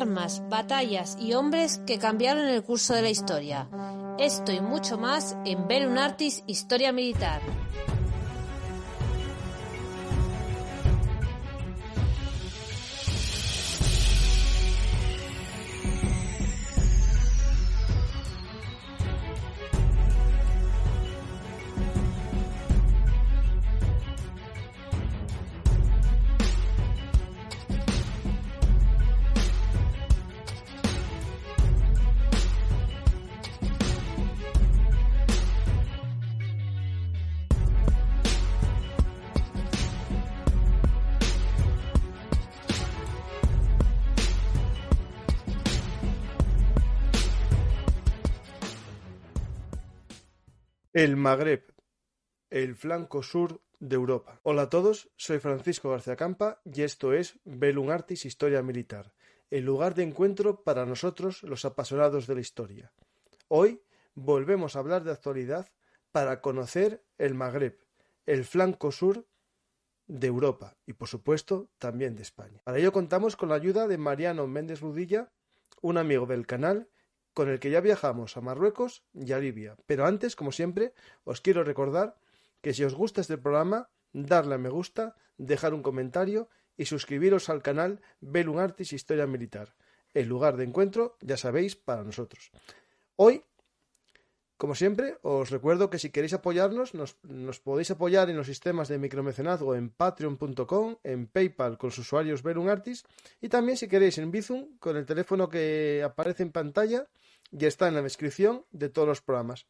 armas, batallas y hombres que cambiaron el curso de la historia. Esto y mucho más en Bellum Artis Historia Militar. El Magreb, el flanco sur de Europa. Hola a todos, soy Francisco García Campa y esto es Bellum Artis Historia Militar, el lugar de encuentro para nosotros los apasionados de la historia. Hoy volvemos a hablar de actualidad para conocer el Magreb, el flanco sur de Europa y por supuesto también de España. Para ello contamos con la ayuda de Mariano Méndez Rudilla, un amigo del canal con el que ya viajamos a Marruecos y a Libia. Pero antes, como siempre, os quiero recordar que si os gusta este programa, darle a me gusta, dejar un comentario y suscribiros al canal Bellum Artis Historia Militar, el lugar de encuentro, ya sabéis, para nosotros. Hoy, como siempre, os recuerdo que si queréis apoyarnos, nos podéis apoyar en los sistemas de micromecenazgo en patreon.com, en PayPal con sus usuarios Bellum Artis y también si queréis en Bizum con el teléfono que aparece en pantalla y está en la descripción de todos los programas.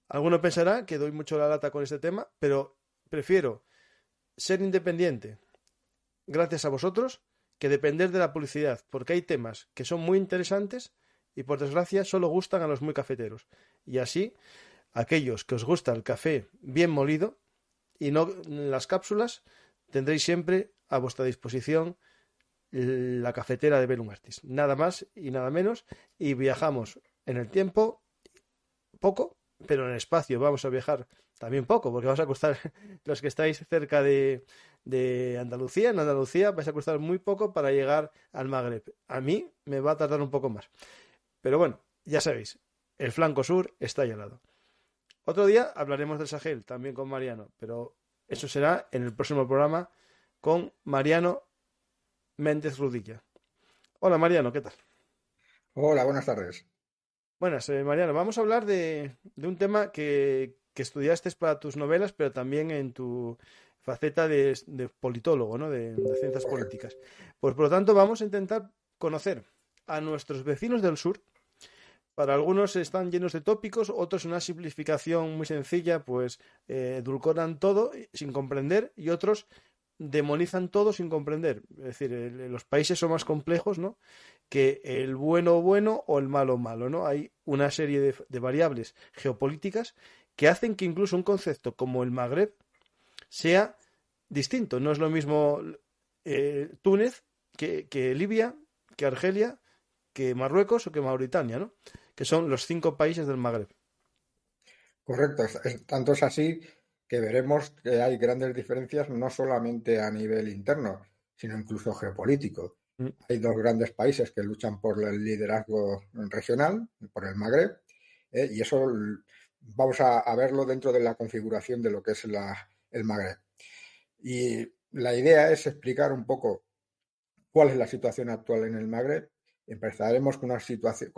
Alguno pensará que doy mucho la lata con este tema, pero prefiero ser independiente gracias a vosotros que depender de la publicidad, porque hay temas que son muy interesantes y por desgracia solo gustan a los muy cafeteros. Y así, aquellos que os gusta el café bien molido y no las cápsulas, tendréis siempre a vuestra disposición la cafetera de Bellum Artis. Nada más y nada menos. Y viajamos en el tiempo poco, pero en el espacio vamos a viajar también poco, porque vamos a costar, los que estáis cerca de Andalucía, en Andalucía vais a costar muy poco para llegar al Magreb. A mí me va a tardar un poco más. Pero bueno, ya sabéis, el flanco sur está ahí al lado. Otro día hablaremos del Sahel, también con Mariano, pero eso será en el próximo programa con Mariano Méndez Rudilla. Hola Mariano, ¿qué tal? Hola, buenas tardes. Buenas, Mariano. Vamos a hablar de un tema que estudiaste para tus novelas, pero también en tu faceta de politólogo, ¿no? De ciencias políticas. Pues por lo tanto vamos a intentar conocer a nuestros vecinos del sur. Para algunos están llenos de tópicos, otros una simplificación muy sencilla, pues edulcoran todo sin comprender y otros demonizan todo sin comprender. Es decir, los países son más complejos, ¿no?, que el bueno o el malo malo, ¿no? Hay una serie de variables geopolíticas que hacen que incluso un concepto como el Magreb sea distinto. No es lo mismo Túnez que Libia, que Argelia, que Marruecos o que Mauritania, ¿no?, que son los 5 países del Magreb. Correcto, tanto es así que veremos que hay grandes diferencias no solamente a nivel interno, sino incluso geopolítico. Hay 2 grandes países que luchan por el liderazgo regional, por el Magreb, y eso vamos a verlo dentro de la configuración de lo que es el Magreb. Y la idea es explicar un poco cuál es la situación actual en el Magreb. Empezaremos con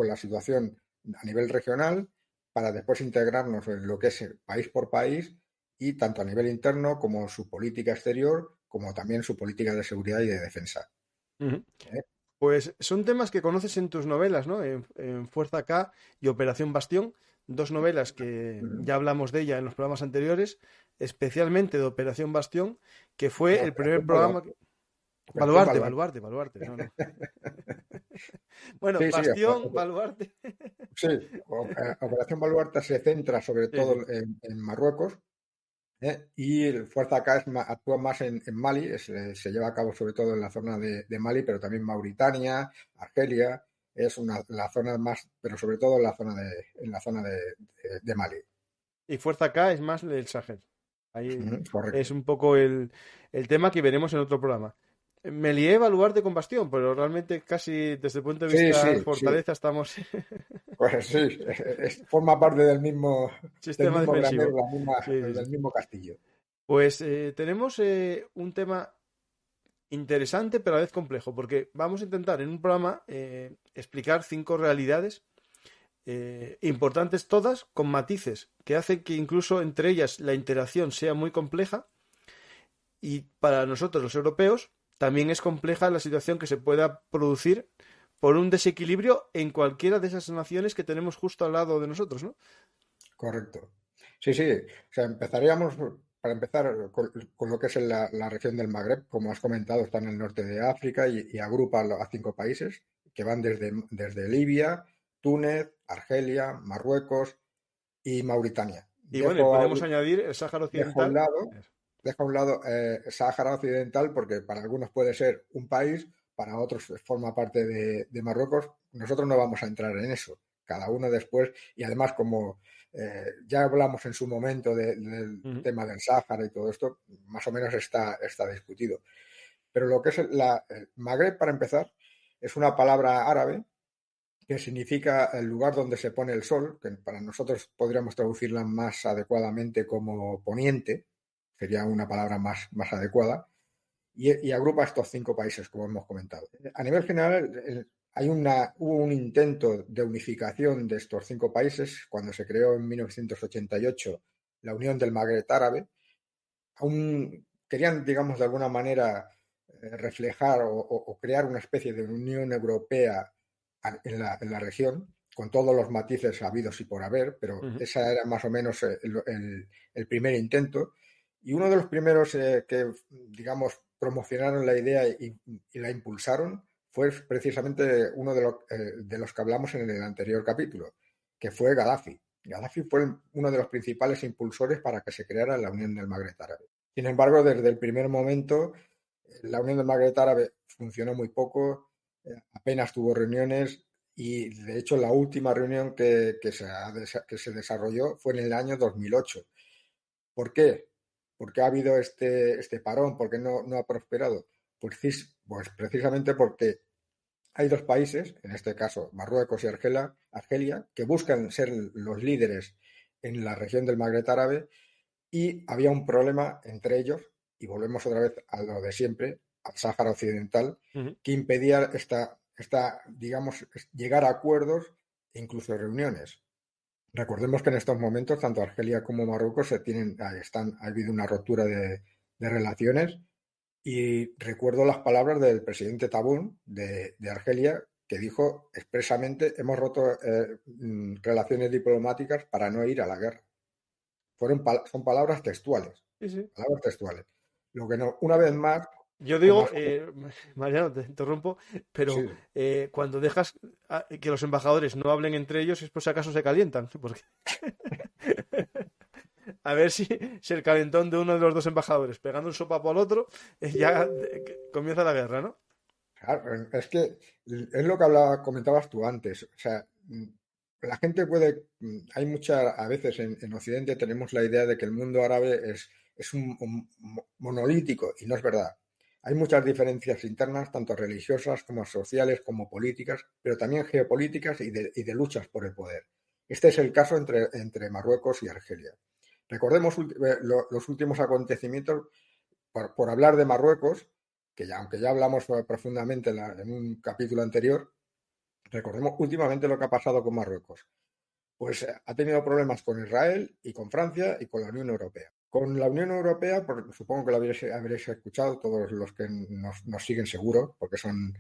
la situación a nivel regional para después integrarnos en lo que es país por país y tanto a nivel interno como su política exterior como también su política de seguridad y de defensa. Uh-huh. Pues son temas que conoces en tus novelas, ¿no? En Fuerza K y Operación Bastión, 2 novelas que ya hablamos de ella en los programas anteriores, especialmente de Operación Bastión, que fue el primer programa... Baluarte. No. Bueno, sí, Bastión, Baluarte. Sí, Operación Baluarte se centra sobre todo en Marruecos, y Fuerza K actúa más en Mali, se lleva a cabo sobre todo en la zona de Mali, pero también Mauritania, Argelia, es la zona más, pero sobre todo en la zona de Mali. Y Fuerza K es más el Sahel. Ahí Correcto. es un poco el tema que veremos en otro programa. Me lié baluarte con bastión, pero realmente casi desde el punto de Sí, vista sí, sí. fortaleza estamos Pues sí, forma parte del sistema mismo granero, defensivo. Sí, sí, del sí. mismo castillo. Pues tenemos un tema interesante, pero a la vez complejo, porque vamos a intentar en un programa explicar 5 realidades importantes todas, con matices que hacen que incluso entre ellas la interacción sea muy compleja y para nosotros los europeos también es compleja la situación que se pueda producir por un desequilibrio en cualquiera de esas naciones que tenemos justo al lado de nosotros, ¿no? Correcto. Sí, sí. O sea, empezaríamos, para empezar, con lo que es la región del Magreb. Como has comentado, está en el norte de África y agrupa a 5 países que van desde Libia, Túnez, Argelia, Marruecos y Mauritania. Y bueno, y podemos añadir el Sáhara Dejo a un Occidental. lado, dejo a un lado Sáhara Occidental porque para algunos puede ser un país, para otros forma parte de Marruecos. Nosotros no vamos a entrar en eso. Cada uno después, y además como ya hablamos en su momento del Ujú. tema del Sáhara y todo esto, más o menos está discutido. Pero lo que es el Magreb, para empezar, es una palabra árabe que significa el lugar donde se pone el sol, que para nosotros podríamos traducirla más adecuadamente como poniente, sería una palabra más adecuada, y agrupa estos 5 países, como hemos comentado. A nivel general, hubo un intento de unificación de estos 5 países cuando se creó en 1988 la Unión del Magreb Árabe. Aún querían, digamos, de alguna manera reflejar o crear una especie de Unión Europea en la región, con todos los matices habidos y por haber, pero Ujú. esa era más o menos el primer intento. Y uno de los primeros que, digamos, promocionaron la idea y la impulsaron fue precisamente uno de los que hablamos en el anterior capítulo, que fue Gaddafi. Gaddafi fue uno de los principales impulsores para que se creara la Unión del Magreb Árabe. Sin embargo, desde el primer momento, la Unión del Magreb Árabe funcionó muy poco, apenas tuvo reuniones y, de hecho, la última reunión que se desarrolló fue en el año 2008. ¿Por qué? ¿Por qué ha habido este parón? ¿Por qué no ha prosperado? Pues precisamente porque hay 2 países, en este caso Marruecos y Argelia, que buscan ser los líderes en la región del Magreb Árabe y había un problema entre ellos, y volvemos otra vez a lo de siempre, al Sáhara Occidental, Ujú. que impedía digamos, llegar a acuerdos e incluso reuniones. Recordemos que en estos momentos tanto Argelia como Marruecos ha habido una rotura de relaciones, y recuerdo las palabras del presidente Tabún de Argelia, que dijo expresamente: hemos roto relaciones diplomáticas para no ir a la guerra. Son palabras textuales, Sí, sí. palabras textuales. Lo que no, una vez más, Yo como digo, has Mariano, te interrumpo, pero sí, cuando dejas que los embajadores no hablen entre ellos es por si acaso se calientan, porque a ver si el calentón de uno de los dos embajadores pegando un sopapo al otro, ya comienza la guerra, ¿no? claro, es que es lo que comentabas tú antes. O sea, la gente hay a veces en Occidente tenemos la idea de que el mundo árabe es un monolítico, y no es verdad. Hay muchas diferencias internas, tanto religiosas como sociales, como políticas, pero también geopolíticas y de luchas por el poder. Este es el caso entre Marruecos y Argelia. Recordemos los últimos acontecimientos, por hablar de Marruecos, que aunque ya hablamos profundamente en un capítulo anterior. Recordemos últimamente lo que ha pasado con Marruecos. Pues ha tenido problemas con Israel y con Francia y con la Unión Europea. Con la Unión Europea, supongo que lo habréis escuchado, todos los que nos siguen seguro, porque son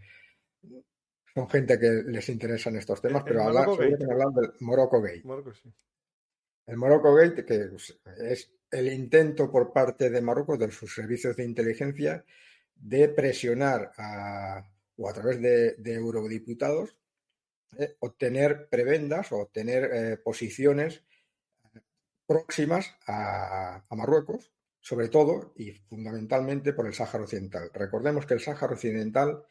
gente que les interesan estos temas, El pero Morocco seguro que Gate. han hablado del Morocco Gate. Morocco, sí. El Morocco Gate, que es el intento por parte de Marruecos, de sus servicios de inteligencia, de presionar o a través de eurodiputados, obtener prebendas o obtener posiciones próximas a Marruecos, sobre todo y fundamentalmente por el Sáhara Occidental. Recordemos que el Sáhara Occidental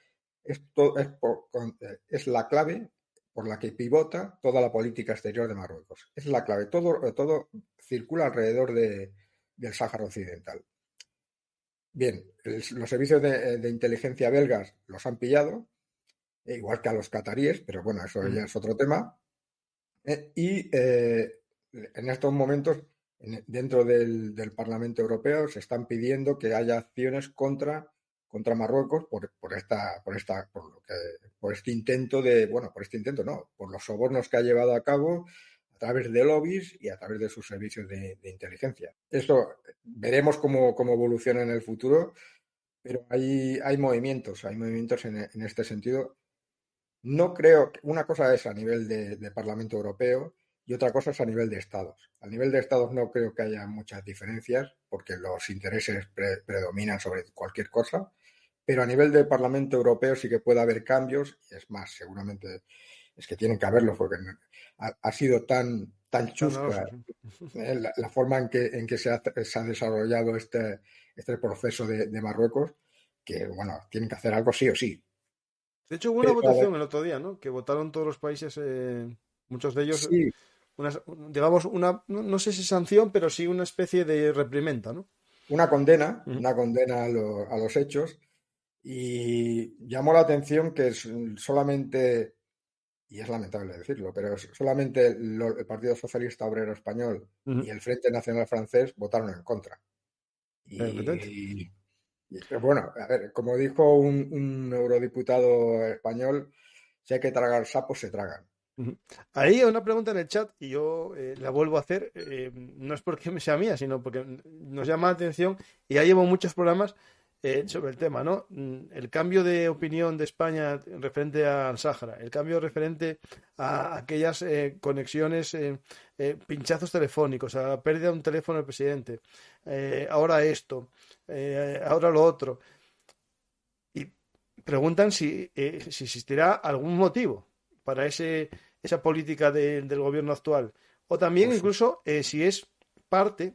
es la clave por la que pivota toda la política exterior de Marruecos. Es la clave. Todo circula alrededor del Sáhara Occidental. Bien, los servicios de inteligencia belgas los han pillado, igual que a los cataríes, pero bueno, eso ya es otro tema. En estos momentos, dentro del Parlamento Europeo, se están pidiendo que haya acciones contra Marruecos por este intento por los sobornos que ha llevado a cabo a través de lobbies y a través de sus servicios de inteligencia. Eso veremos cómo evoluciona en el futuro, pero hay movimientos en este sentido. No creo que una cosa es a nivel de Parlamento Europeo y otra cosa es a nivel de Estados. A nivel de Estados no creo que haya muchas diferencias porque los intereses predominan sobre cualquier cosa, pero a nivel de Parlamento Europeo sí que puede haber cambios y es más, seguramente es que tienen que haberlo porque ha sido tan chusca la forma en que se ha desarrollado este proceso de Marruecos que, bueno, tienen que hacer algo sí o sí. De hecho, hubo una votación el otro día, ¿no? Que votaron todos los países, muchos de ellos, Sí, digamos, no sé si sanción, pero sí una especie de reprimenda, ¿no? una condena, Ujú. a los hechos y llamó la atención que solamente, y es lamentable decirlo, pero solamente el Partido Socialista Obrero Español y Ujú. el Frente Nacional Francés votaron en contra. Efectivamente. Pero bueno, a ver, como dijo un eurodiputado español, si hay que tragar sapos, se tragan. Ujú. Ahí hay una pregunta en el chat y yo la vuelvo a hacer. No es porque me sea mía, sino porque nos llama la atención y ya llevo muchos programas sobre el tema, ¿no? El cambio de opinión de España referente al Sáhara, el cambio referente a aquellas conexiones, pinchazos telefónicos, a la pérdida de un teléfono del presidente, ahora esto, ahora lo otro. Y preguntan si existirá algún motivo para esa política del gobierno actual. O también Pues incluso si es parte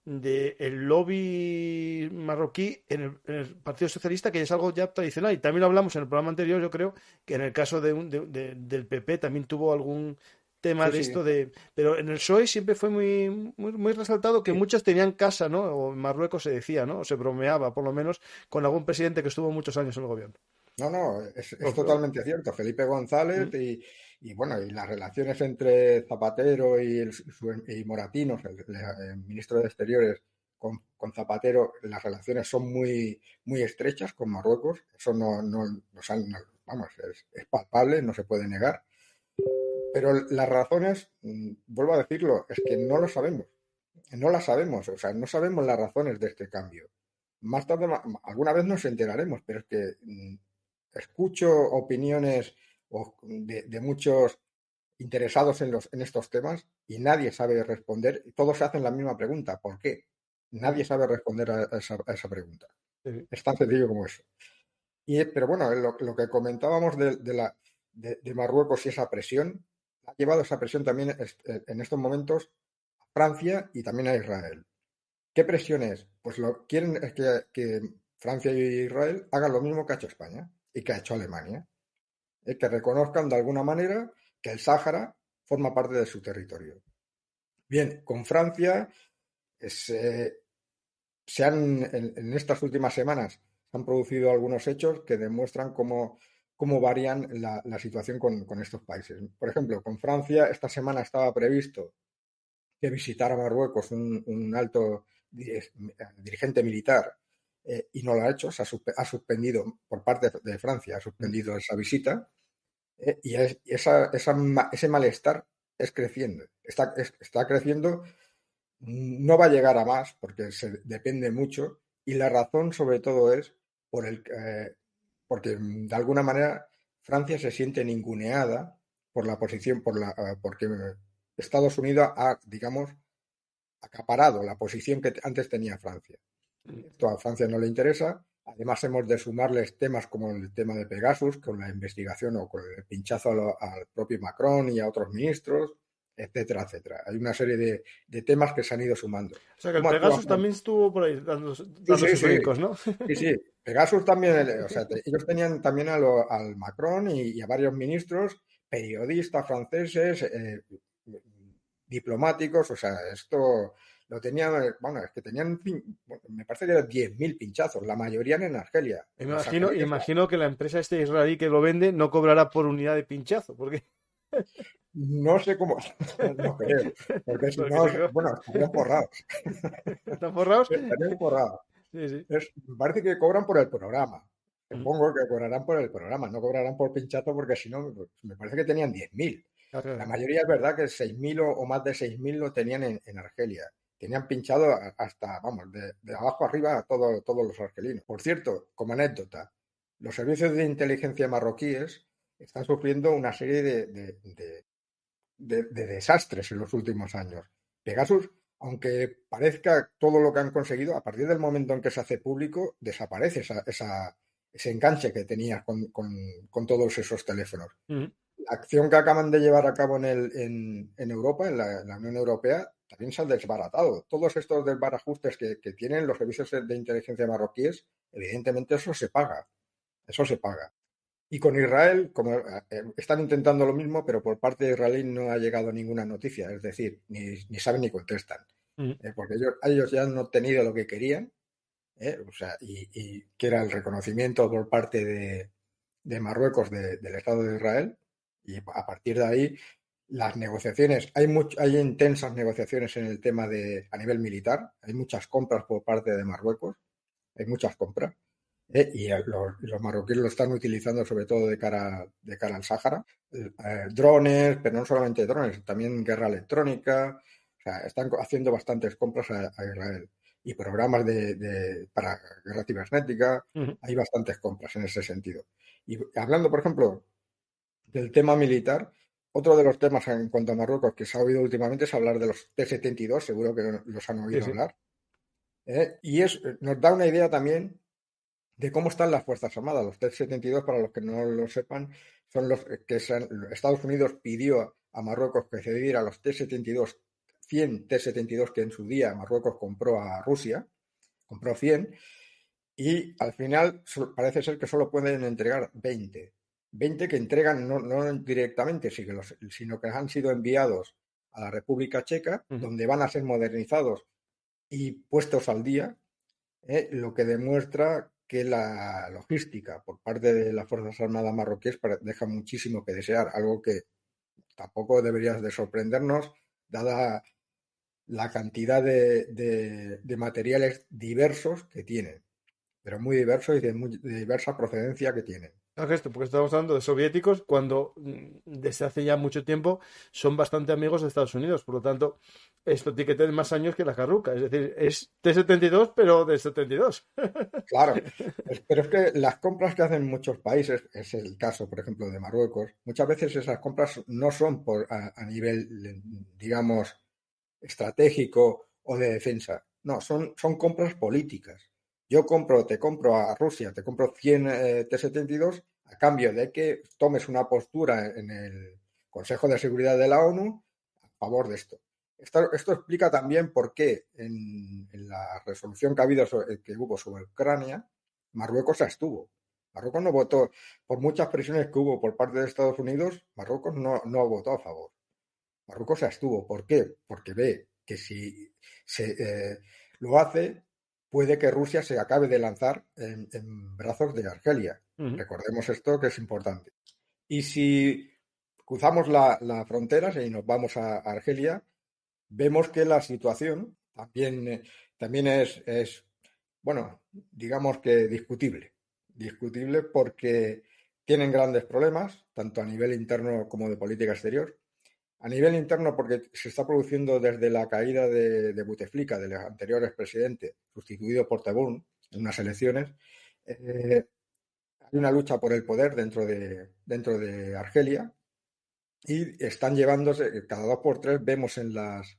del lobby marroquí en el Partido Socialista, que es algo ya tradicional. Y también lo hablamos en el programa anterior, yo creo que en el caso del PP también tuvo algún tema sí, de sí, esto de... Pero en el PSOE siempre fue muy resaltado que sí. muchos tenían casa, ¿no? O en Marruecos se decía, ¿no? O se bromeaba, por lo menos, con algún presidente que estuvo muchos años en el gobierno. No, no, es O- totalmente cierto. Felipe González ¿Mm? bueno, y las relaciones entre Zapatero y Moratinos, el ministro de Exteriores, con Zapatero, las relaciones son muy estrechas con Marruecos. Eso vamos, es palpable, no se puede negar. Pero las razones, vuelvo a decirlo, es que no lo sabemos. No las sabemos, o sea, no sabemos las razones de este cambio. Más tarde, alguna vez nos enteraremos, pero es que escucho opiniones de muchos interesados en estos temas y nadie sabe responder. Todos se hacen la misma pregunta, ¿por qué? Nadie sabe responder a esa pregunta. Sí. Es tan sencillo como eso. Pero bueno, lo que comentábamos de Marruecos y esa presión, ha llevado esa presión también en estos momentos a Francia y también a Israel. ¿Qué presión es? Pues lo quieren es que Francia y Israel hagan lo mismo que ha hecho España y que ha hecho Alemania, que reconozcan de alguna manera que el Sáhara forma parte de su territorio. Bien, con Francia en estas últimas semanas se han producido algunos hechos que demuestran cómo varían la situación con estos países. Por ejemplo, con Francia esta semana estaba previsto que visitara Marruecos un alto dirigente militar y no lo ha hecho, ha suspendido por parte de Francia, ha suspendido esa visita ese malestar es creciendo, está creciendo, no va a llegar a más porque depende mucho y la razón sobre todo es porque de alguna manera Francia se siente ninguneada por la posición, porque Estados Unidos ha, digamos, acaparado la posición que antes tenía Francia. Esto a Francia no le interesa. Además, hemos de sumarles temas como el tema de Pegasus, con la investigación o con el pinchazo al propio Macron y a otros ministros, etcétera, etcétera. Hay una serie de temas que se han ido sumando. O sea que el ¿Cómo actúa Pegasus Francia? también estuvo por ahí Sí, dando sí, sus sí. brincos, ¿no? Sí, sí. Pegasus también, o sea, ellos tenían también al Macron y a varios ministros, periodistas franceses, diplomáticos, o sea, esto lo tenían, bueno, es que tenían, me parece que eran 10.000 pinchazos, la mayoría en Argelia. Los argelinos, Imagino que la empresa israelí que lo vende no cobrará por unidad de pinchazo, porque, no sé cómo, no creo, porque si porque no, si no, bueno, estarían forrados, están forrados. estarían forrados. Sí, sí. Me parece que cobran por el programa. Mm, Supongo que cobrarán por el programa, no cobrarán por pinchazo porque si no, pues, me parece que tenían 10.000. claro, La claro. mayoría es verdad que 6.000 o más de 6.000 lo tenían en Argelia. Tenían pinchado hasta, vamos, de abajo arriba a todos los argelinos. Por cierto, como anécdota, los servicios de inteligencia marroquíes están sufriendo una serie de desastres en los últimos años. Pegasus, aunque parezca todo lo que han conseguido, a partir del momento en que se hace público, desaparece ese enganche que tenías con todos esos teléfonos. Mm, La acción que acaban de llevar a cabo en Europa, en la Unión Europea, también se han desbaratado. Todos estos desbarajustes que tienen los servicios de inteligencia marroquíes, evidentemente eso se paga. Eso se paga. Y con Israel, como están intentando lo mismo, pero por parte de Israel no ha llegado ninguna noticia, es decir, ni saben ni contestan, mm. porque ellos ya han obtenido lo que querían, o sea, y que era el reconocimiento por parte de Marruecos del Estado de Israel, y a partir de ahí las negociaciones, hay intensas negociaciones en el tema a nivel militar, hay muchas compras por parte de Marruecos, hay muchas compras. Y los marroquíes lo están utilizando sobre todo de cara al Sáhara. Drones, pero no solamente drones, también guerra electrónica. O sea, están haciendo bastantes compras a Israel. Y programas para guerra cibernética. Ujú. Hay bastantes compras en ese sentido. Y hablando, por ejemplo, del tema militar, otro de los temas en cuanto a Marruecos que se ha oído últimamente es hablar de los T-72, seguro que los han Sí, oído sí. hablar. Y nos da una idea también de cómo están las Fuerzas Armadas. Los T-72, para los que no lo sepan, son los que Estados Unidos pidió a Marruecos que cediera los T-72, 100 T-72 que en su día Marruecos compró a Rusia, compró 100, y al final parece ser que solo pueden entregar 20. 20 que entregan no directamente, sino que han sido enviados a la República Checa, Ujú. donde van a ser modernizados y puestos al día, lo que demuestra que la logística por parte de las Fuerzas Armadas marroquíes deja muchísimo que desear, algo que tampoco debería de sorprendernos, dada la cantidad de materiales diversos que tienen, pero muy diversos y de diversa procedencia que tienen. Claro que esto, porque estamos hablando de soviéticos cuando desde hace ya mucho tiempo son bastante amigos de Estados Unidos. Por lo tanto, esto tiene que tener más años que la Carruca. Es decir, es T-72, pero de 72. Claro, pero es que las compras que hacen muchos países, es el caso, por ejemplo, de Marruecos, muchas veces esas compras no son a nivel, digamos, estratégico o de defensa. No, son compras políticas. Te compro a Rusia, te compro 100 T-72 a cambio de que tomes una postura en el Consejo de Seguridad de la ONU a favor de esto. Esto explica también por qué en la resolución que, que hubo sobre Ucrania, Marruecos se abstuvo. Marruecos no votó, por muchas presiones que hubo por parte de Estados Unidos, Marruecos no votó a favor. Marruecos se abstuvo. ¿Por qué? Porque ve que si lo hace, puede que Rusia se acabe de lanzar en brazos de Argelia. Ujú. Recordemos esto que es importante. Y si cruzamos la frontera y nos vamos a Argelia, vemos que la situación también bueno, digamos que discutible. Discutible porque tienen grandes problemas, tanto a nivel interno como de política exterior. A nivel interno, porque se está produciendo desde la caída de Bouteflika, del anterior expresidente, sustituido por Tebboune en unas elecciones, hay una lucha por el poder dentro de Argelia y están llevándose, cada dos por tres vemos en las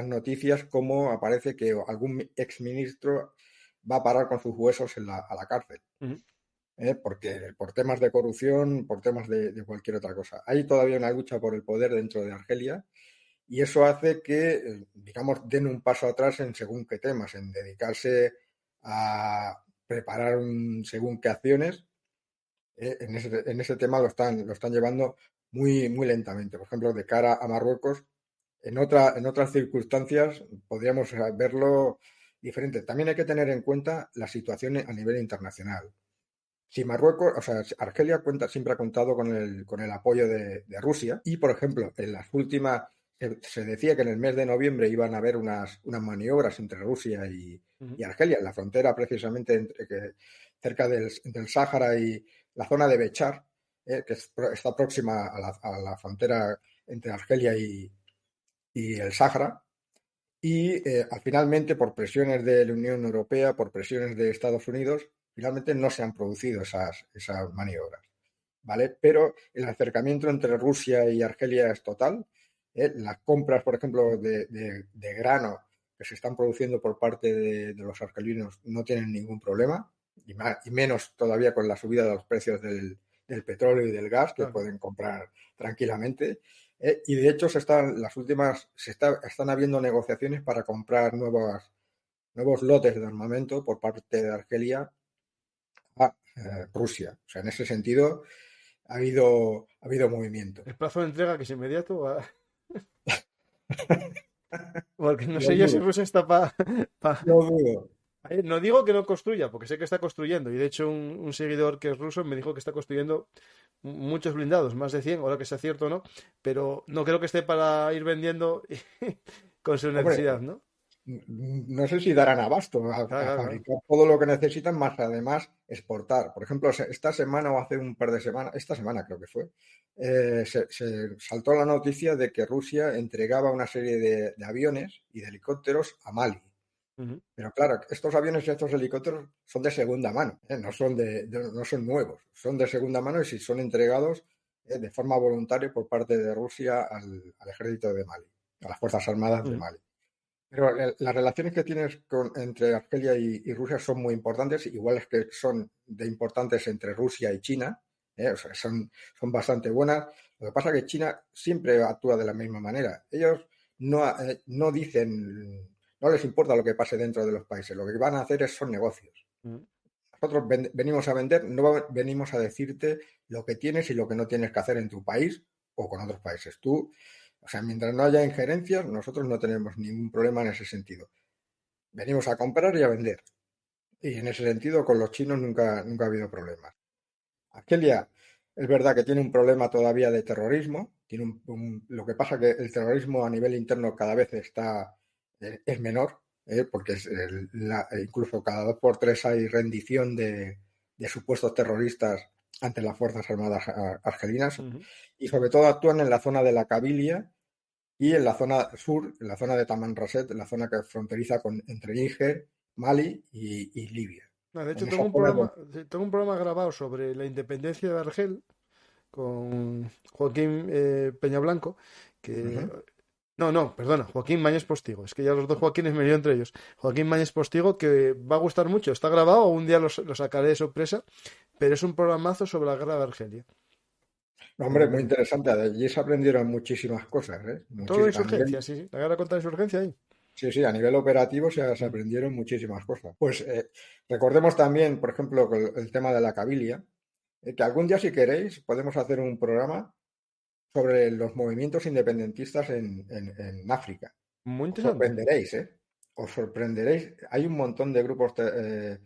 noticias cómo aparece que algún exministro va a parar con sus huesos a la cárcel. Ujú. Porque por temas de corrupción, por temas de cualquier otra cosa. Hay todavía una lucha por el poder dentro de Argelia y eso hace que, digamos, den un paso atrás en según qué temas, en dedicarse a preparar según qué acciones. En ese tema lo están llevando muy, muy lentamente. Por ejemplo, de cara a Marruecos, En otras circunstancias podríamos verlo diferente. También hay que tener en cuenta la situación a nivel internacional. Si Marruecos, o sea, Argelia siempre ha contado con el apoyo de Rusia y, por ejemplo, en las últimas se decía que en el mes de noviembre iban a haber unas maniobras entre Rusia y Argelia, en la frontera precisamente cerca del Sáhara y la zona de Bechar, que está próxima a la frontera entre Argelia y el Sáhara. Y finalmente, por presiones de la Unión Europea, por presiones de Estados Unidos, finalmente no se han producido esas maniobras, ¿vale? Pero el acercamiento entre Rusia y Argelia es total. Las compras, por ejemplo, de grano que se están produciendo por parte de los argelinos no tienen ningún problema, y menos todavía con la subida de los precios del petróleo y del gas, que pueden comprar tranquilamente. Y de hecho están habiendo negociaciones para comprar nuevos lotes de armamento por parte de Argelia a Rusia. O sea, en ese sentido ha habido movimiento. ¿El plazo de entrega que es inmediato? Porque no Lo sé yo si dudo. Rusia está Lo dudo. No digo que no construya, porque sé que está construyendo. Y de hecho un seguidor que es ruso me dijo que está construyendo muchos blindados, más de 100, ahora que sea cierto o no. Pero no creo que esté para ir vendiendo con su necesidad, Hombre, ¿no? no sé si darán abasto a Claro. fabricar todo lo que necesitan, más además exportar. Por ejemplo, esta semana o hace un par de semanas, esta semana creo que fue, se saltó la noticia de que Rusia entregaba una serie de aviones y de helicópteros a Mali. Ujú. Pero claro, estos aviones y estos helicópteros son de segunda mano, no son no son nuevos, son de segunda mano y si son entregados de forma voluntaria por parte de Rusia al ejército de Mali, a las Fuerzas Armadas de Ujú. Mali. Pero las relaciones que tienes entre Argelia y Rusia son muy importantes, iguales que son de importantes entre Rusia y China, o sea, son bastante buenas. Lo que pasa es que China siempre actúa de la misma manera. Ellos no dicen, no les importa lo que pase dentro de los países, lo que van a hacer son negocios. Ujú. Nosotros venimos a vender, no venimos a decirte lo que tienes y lo que no tienes que hacer en tu país o con otros países. O sea, mientras no haya injerencias, nosotros no tenemos ningún problema en ese sentido. Venimos a comprar y a vender. Y en ese sentido, con los chinos nunca ha habido problemas. Argelia es verdad que tiene un problema todavía de terrorismo. Lo que pasa que el terrorismo a nivel interno cada vez es menor, porque incluso cada 2 por 3 hay rendición de supuestos terroristas ante las Fuerzas Armadas argelinas, Ujú. y sobre todo actúan en la zona de la Kabilia y en la zona sur, en la zona de Tamanrasset, en la zona que fronteriza entre Níger, Mali y Libia. De hecho, En esa zona tengo un programa grabado sobre la independencia de Argel con Joaquín Peñablanco, que Ujú. no, perdona, Joaquín Mañez Postigo. Es que ya los dos Joaquines me lío entre ellos. Joaquín Mañez Postigo, que va a gustar mucho. Está grabado, un día lo sacaré de sorpresa, pero es un programazo sobre la guerra de Argelia. No, hombre, muy interesante. De allí se aprendieron muchísimas cosas, ¿eh? Todo A nivel, insurgencia, sí, sí. La guerra contra la insurgencia ahí. sí, sí, a nivel operativo se Mm. aprendieron muchísimas cosas. Pues recordemos también, por ejemplo, con el tema de la Kabilia, que algún día, si queréis, podemos hacer un programa sobre los movimientos independentistas en África. Muy Os interesante. sorprenderéis, ¿eh? Os sorprenderéis. Hay un montón de grupos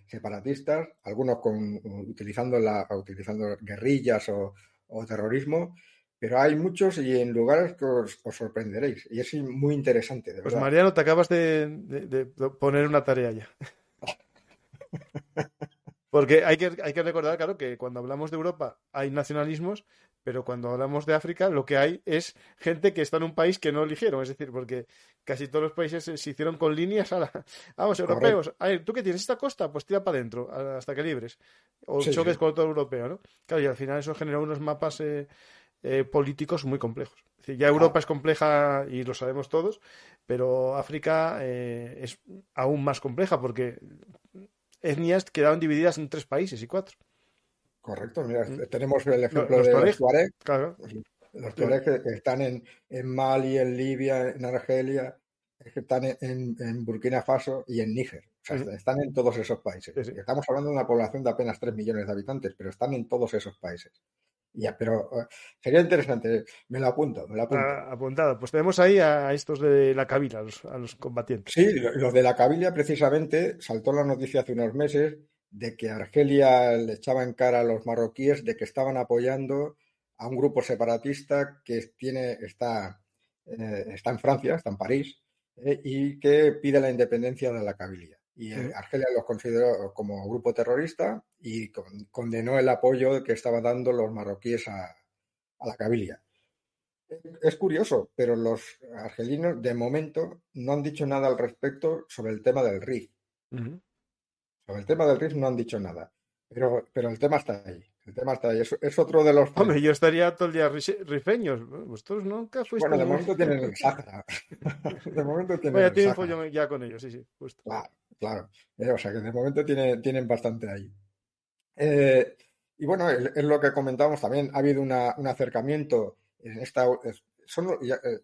separatistas, algunos utilizando guerrillas o terrorismo, pero hay muchos y en lugares que os sorprenderéis. Y es muy interesante, de Pues verdad. Mariano, te acabas de poner una tarea ya. Porque hay que recordar, claro, que cuando hablamos de Europa hay nacionalismos, pero cuando hablamos de África lo que hay es gente que está en un país que no eligieron. Es decir, porque casi todos los países se hicieron con líneas a vamos, Correcto. europeos. A ver, ¿tú qué tienes? Esta costa, pues tira para adentro hasta que libres. O Sí, choques sí. con todo europeo, ¿no? Claro, y al final eso generó unos mapas políticos muy complejos. Es decir, ya Europa Ah, es compleja y lo sabemos todos, pero África es aún más compleja porque etnias quedaron divididas en 3 países y 4. correcto. Mira, ¿Mm? tenemos el ejemplo Los de los Tuareg, Tuareg. claro. Los Dime. Tuareg que están en Mali, en Libia, en Argelia, que están en Burkina Faso y en Níger. O sea, Ujú. están en todos esos países. Sí, sí. Y estamos hablando de una población de apenas 3 millones de habitantes, pero están en todos esos países. Ya, pero sería interesante, me lo apunto, me lo apunto. Apuntado. Pues tenemos ahí a estos de la Kabila, a los combatientes. Sí, lo de la Cabilia precisamente saltó la noticia hace unos meses de que Argelia le echaba en cara a los marroquíes de que estaban apoyando a un grupo separatista que está en Francia, está en París, y que pide la independencia de la Cabilia. Y Argelia los consideró como grupo terrorista y condenó el apoyo que estaban dando los marroquíes a la Cabilia. Es curioso, pero los argelinos de momento no han dicho nada al respecto sobre el tema del RIF. Ujú. Sobre el tema del RIF no han dicho nada, pero el tema está ahí. El tema está ahí. Es otro de los Hombre, yo frentes. estaría todo el día rifeños. Vosotros nunca Bueno, fuisteis de muy... momento tienen el Sáhara. De momento tienen Vaya, el tienen Sáhara. follón ya con ellos, sí, sí, justo. Claro, claro. O sea que de momento tienen bastante ahí. Eh, y bueno, es lo que comentábamos también. Ha habido un acercamiento en esta.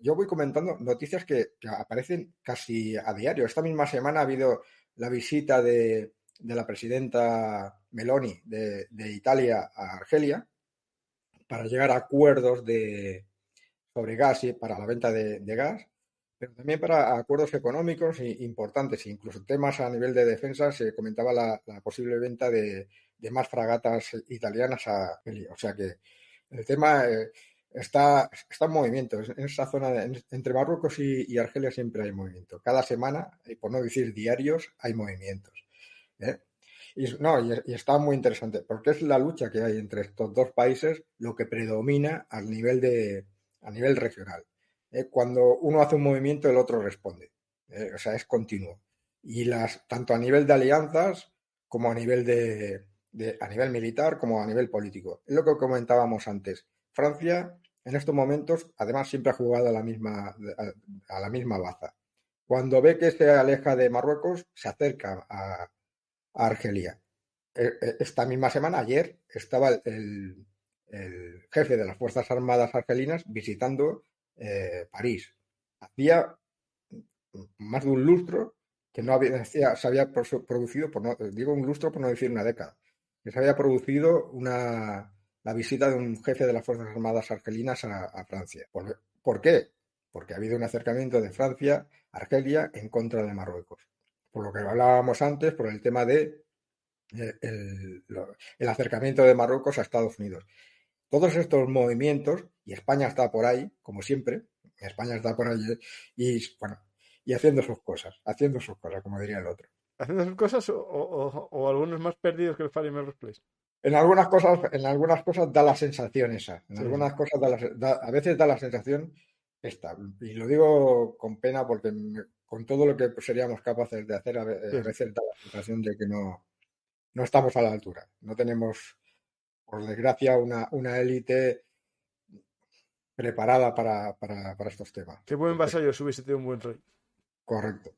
Yo voy comentando noticias que aparecen casi a diario. Esta misma semana ha habido la visita de la presidenta Meloni de Italia a Argelia para llegar a acuerdos sobre gas y para la venta de gas, pero también para acuerdos económicos importantes, incluso temas a nivel de defensa. Se comentaba la posible venta de más fragatas italianas a Argelia. O sea que el tema está en movimiento. En esa zona entre Marruecos y Argelia siempre hay movimiento. Cada semana, y por no decir diarios, hay movimientos. ¿Eh? No, y está muy interesante, porque es la lucha que hay entre estos dos países lo que predomina a nivel regional. Cuando uno hace un movimiento, el otro responde. O sea, es continuo. Y tanto a nivel de alianzas como a nivel a nivel militar como a nivel político. Es lo que comentábamos antes. Francia, en estos momentos, además siempre ha jugado a la misma baza. Cuando ve que se aleja de Marruecos, se acerca a Argelia. Esta misma semana, ayer, estaba el jefe de las Fuerzas Armadas argelinas visitando París. Hacía más de un lustro que no se había producido, digo un lustro por no decir una década, que se había producido la visita de un jefe de las Fuerzas Armadas argelinas a Francia. ¿Por qué? Porque ha habido un acercamiento de Francia a Argelia en contra de Marruecos. Por lo que hablábamos antes, por el tema de el acercamiento de Marruecos a Estados Unidos. Todos estos movimientos, y España está por ahí, como siempre, España está por ahí, y bueno, y haciendo sus cosas, como diría el otro. ¿Haciendo sus cosas o algunos más perdidos que el Fire Melrose Place? En algunas cosas da la sensación esa, en Sí, sí. algunas cosas a veces da la sensación esta, y lo digo con pena porque con todo lo que seríamos capaces de hacer, a Sí, sí. veces da la sensación de que no estamos a la altura, no tenemos, por desgracia, una élite preparada para estos temas. Qué buen vasallo si hubiese tenido un buen rey. Correcto.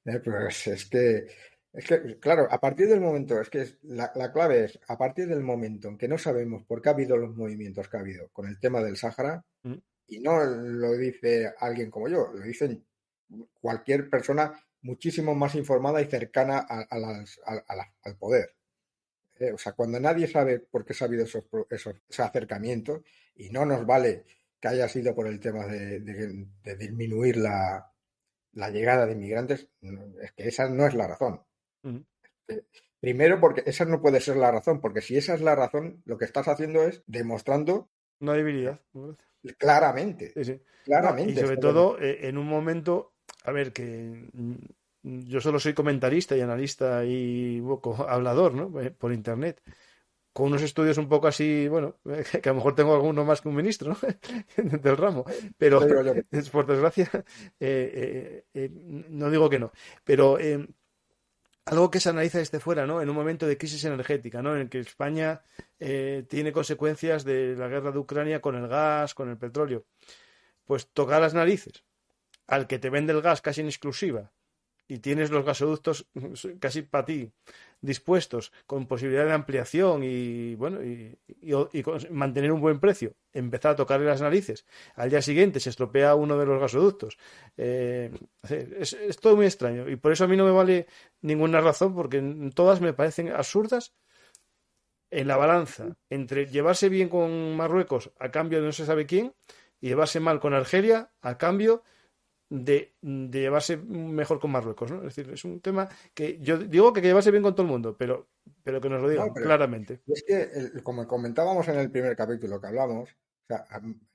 Pues es que, claro, a partir del momento, es que la clave es, a partir del momento en que no sabemos por qué ha habido los movimientos que ha habido con el tema del Sáhara, Mm. y no lo dice alguien como yo, lo dicen cualquier persona muchísimo más informada y cercana al poder. O sea, cuando nadie sabe por qué se ha habido ese acercamiento, y no nos vale que haya sido por el tema de disminuir la llegada de inmigrantes, es que esa no es la razón. Mm. Primero, porque esa no puede ser la razón, porque si esa es la razón, lo que estás haciendo es demostrando Una debilidad. claramente, Sí, sí. No, y claramente sobre estás todo en un momento, a ver, que yo solo soy comentarista y analista y un poco hablador, ¿no? Por internet, con unos estudios un poco así, bueno, que a lo mejor tengo alguno más que un ministro, ¿no? del ramo, pero te digo yo que por desgracia, no digo que no, pero algo que se analiza desde fuera, ¿no? En un momento de crisis energética, ¿no? En el que España tiene consecuencias de la guerra de Ucrania con el gas, con el petróleo. Pues toca las narices al que te vende el gas casi en exclusiva y tienes los gasoductos casi para ti dispuestos con posibilidad de ampliación y bueno y mantener un buen precio, empezar a tocarle las narices, al día siguiente se estropea uno de los gasoductos. Es todo muy extraño y por eso a mí no me vale ninguna razón porque todas me parecen absurdas en la balanza entre llevarse bien con Marruecos a cambio de no se sabe quién y llevarse mal con Argelia a cambio de llevarse mejor con Marruecos, ¿no? Es decir, es un tema que yo digo que llevarse bien con todo el mundo, pero que nos lo No, digan pero claramente. es que, como comentábamos en el primer capítulo que hablamos, o sea,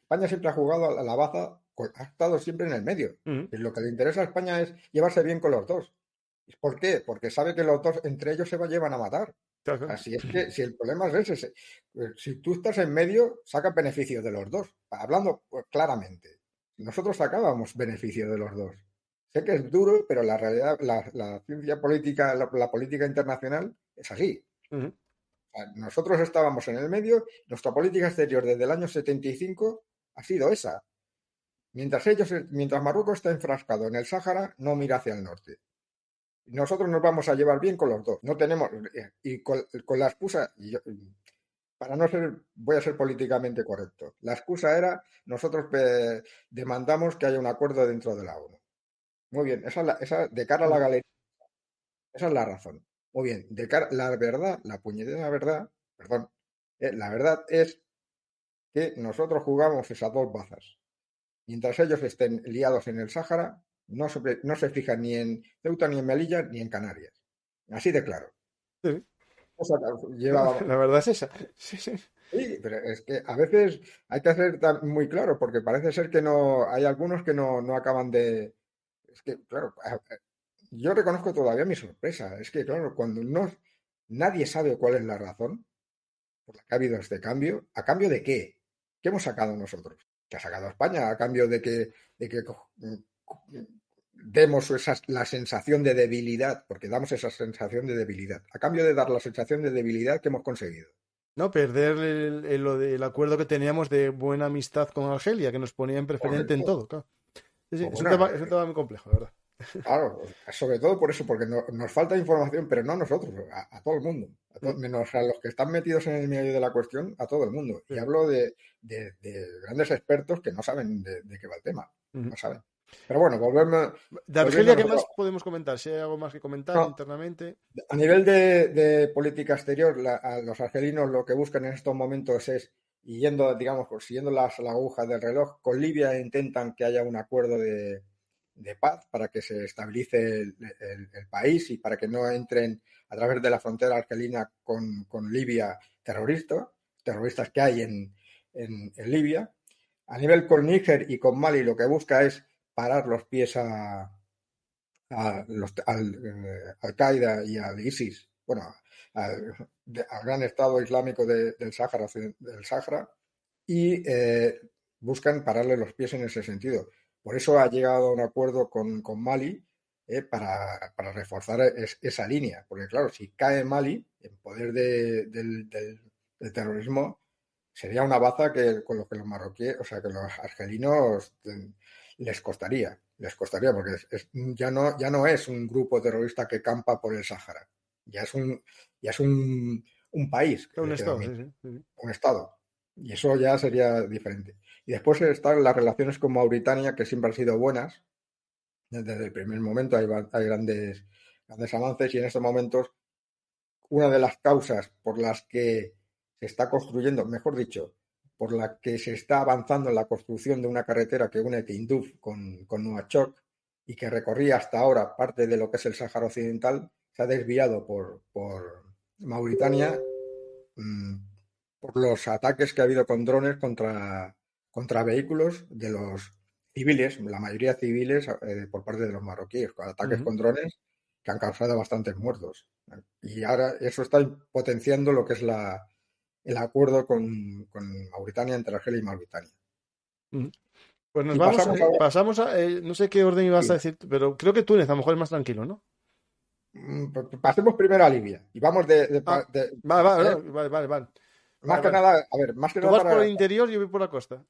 España siempre ha jugado a la baza, ha estado siempre en el medio. Ujú. Y lo que le interesa a España es llevarse bien con los dos. ¿Por qué? Porque sabe que los dos entre ellos se llevan a matar. Claro, claro. Así es que si el problema es ese, si tú estás en medio, sacas beneficio de los dos. Hablando pues, claramente, nosotros sacábamos beneficio de los dos. Sé que es duro, pero la realidad, la ciencia política, la política internacional es así. Ujú. O sea, nosotros estábamos en el medio, nuestra política exterior desde el año 75 ha sido esa. Mientras Marruecos está enfrascado en el Sáhara, no mira hacia el norte. Nosotros nos vamos a llevar bien con los dos. No tenemos, y con la excusa, para no ser, voy a ser políticamente correcto. La excusa era, nosotros demandamos que haya un acuerdo dentro de la ONU. Muy bien, esa de cara a la galería, esa es la razón. Muy bien, de cara, la verdad, la puñetera verdad, perdón, la verdad es que nosotros jugamos esas dos bazas. Mientras ellos estén liados en el Sáhara, no se fijan ni en Ceuta, ni en Melilla, ni en Canarias. Así de claro. Sí, O sea, la verdad es esa. Sí, sí. sí, pero es que a veces hay que hacer muy claro, porque parece ser que no, hay algunos que no acaban de. Es que, claro, yo reconozco todavía mi sorpresa. Es que, claro, cuando nadie sabe cuál es la razón por la que ha habido este cambio, ¿a cambio de qué? ¿Qué hemos sacado nosotros? ¿Qué ha sacado España? ¿A cambio de que demos la sensación de debilidad? Porque damos esa sensación de debilidad. A cambio de dar la sensación de debilidad que hemos conseguido. No, perder lo del acuerdo que teníamos de buena amistad con Argelia, que nos ponía en preferente en Correcto. todo, claro. Sí, sí, Pues bueno, es un tema muy complejo, la verdad. claro, sobre todo por eso, porque nos falta información, pero no a nosotros, a todo el mundo, Mm, menos a los que están metidos en el medio de la cuestión, a todo el mundo. Y sí. hablo de grandes expertos que no saben de qué va el tema, Ujú. no saben. Pero bueno, De volviendo Argelia, a ¿qué nosotros. más podemos comentar? Si hay algo más que comentar No, internamente. a nivel de política exterior, a los argelinos lo que buscan en estos momentos es, y yendo, digamos, siguiendo la aguja del reloj, con Libia intentan que haya un acuerdo de paz para que se estabilice el país y para que no entren a través de la frontera argelina con Libia terroristas que hay en Libia. A nivel con Níger y con Mali lo que busca es parar los pies al-Qaeda y al ISIS, bueno, al gran Estado Islámico del Sáhara, y buscan pararle los pies en ese sentido. Por eso ha llegado a un acuerdo con Mali para reforzar esa línea, porque claro, si cae Mali en poder del terrorismo, sería una baza que con lo que los marroquíes, o sea, que los argelinos les costaría, porque ya no es un grupo terrorista que campa por el Sáhara, ya es un país Un que estado, domina, sí, sí, sí. un Estado. Y eso ya sería diferente. Y después están las relaciones con Mauritania, que siempre han sido buenas. Desde el primer momento hay grandes avances y en estos momentos una de las causas por las que se está construyendo, mejor dicho, por la que se está avanzando en la construcción de una carretera que une Tinduf con Nuakchot y que recorría hasta ahora parte de lo que es el Sáhara Occidental, se ha desviado por Mauritania mm, por los ataques que ha habido con drones contra vehículos de los civiles, la mayoría civiles, por parte de los marroquíes, con ataques Ujú. con drones que han causado bastantes muertos. Y ahora eso está potenciando lo que es el acuerdo con Mauritania, entre Argelia y Mauritania. Ujú. Pues nos Y vamos, pasamos ahora, pasamos a, no sé qué orden ibas a sí, decir, pero creo que Túnez a lo mejor es más tranquilo, ¿no? pasemos primero a Libia y vamos Ah, vale, vale, ¿eh? no, vale, vale, vale. Más Vale, que vale. nada, a ver, más que Tú nada vas por para. el interior y yo voy por la costa.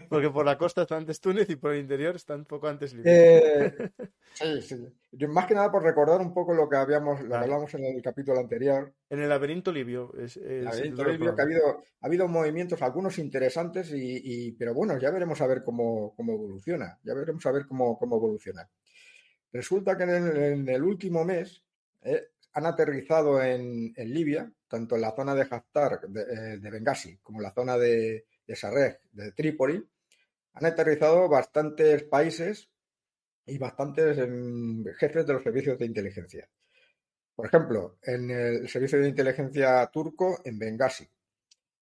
Porque por la costa está antes Túnez y por el interior está un poco antes Libia. eh, Sí, sí. Más que nada por recordar un poco lo que Vale. hablamos en el capítulo anterior, En el laberinto libio el es el laberinto título del libio, que ha programa. habido, ha habido movimientos, algunos interesantes, pero bueno, ya veremos a ver cómo evoluciona. Ya veremos a ver cómo evoluciona. Resulta que en el último mes han aterrizado en Libia, tanto en la zona de Haftar, de Bengasi, como en la zona de Sarrej, de Trípoli. Han aterrizado bastantes países y bastantes jefes de los servicios de inteligencia. Por ejemplo, en el servicio de inteligencia turco en Bengasi.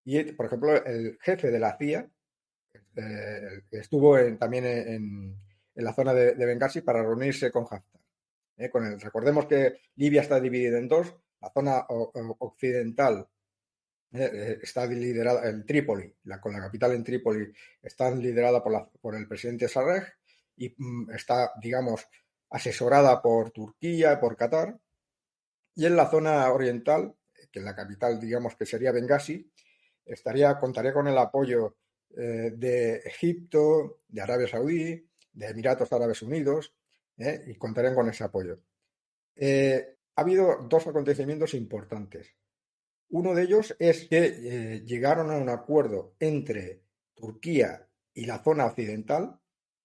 Y, por ejemplo, el jefe de la CIA estuvo también en la zona de Bengasi para reunirse con Haftar. Recordemos que Libia está dividida en dos. La zona occidental está liderada en Trípoli, con la capital en Trípoli, está liderada por el presidente Sarraj y está, digamos, asesorada por Turquía y por Qatar. Y en la zona oriental, que en la capital, digamos, que sería Bengasi, contaría con el apoyo de Egipto, de Arabia Saudí, de Emiratos Árabes Unidos, y contarían con ese apoyo. Ha habido dos acontecimientos importantes. Uno de ellos es que llegaron a un acuerdo entre Turquía y la zona occidental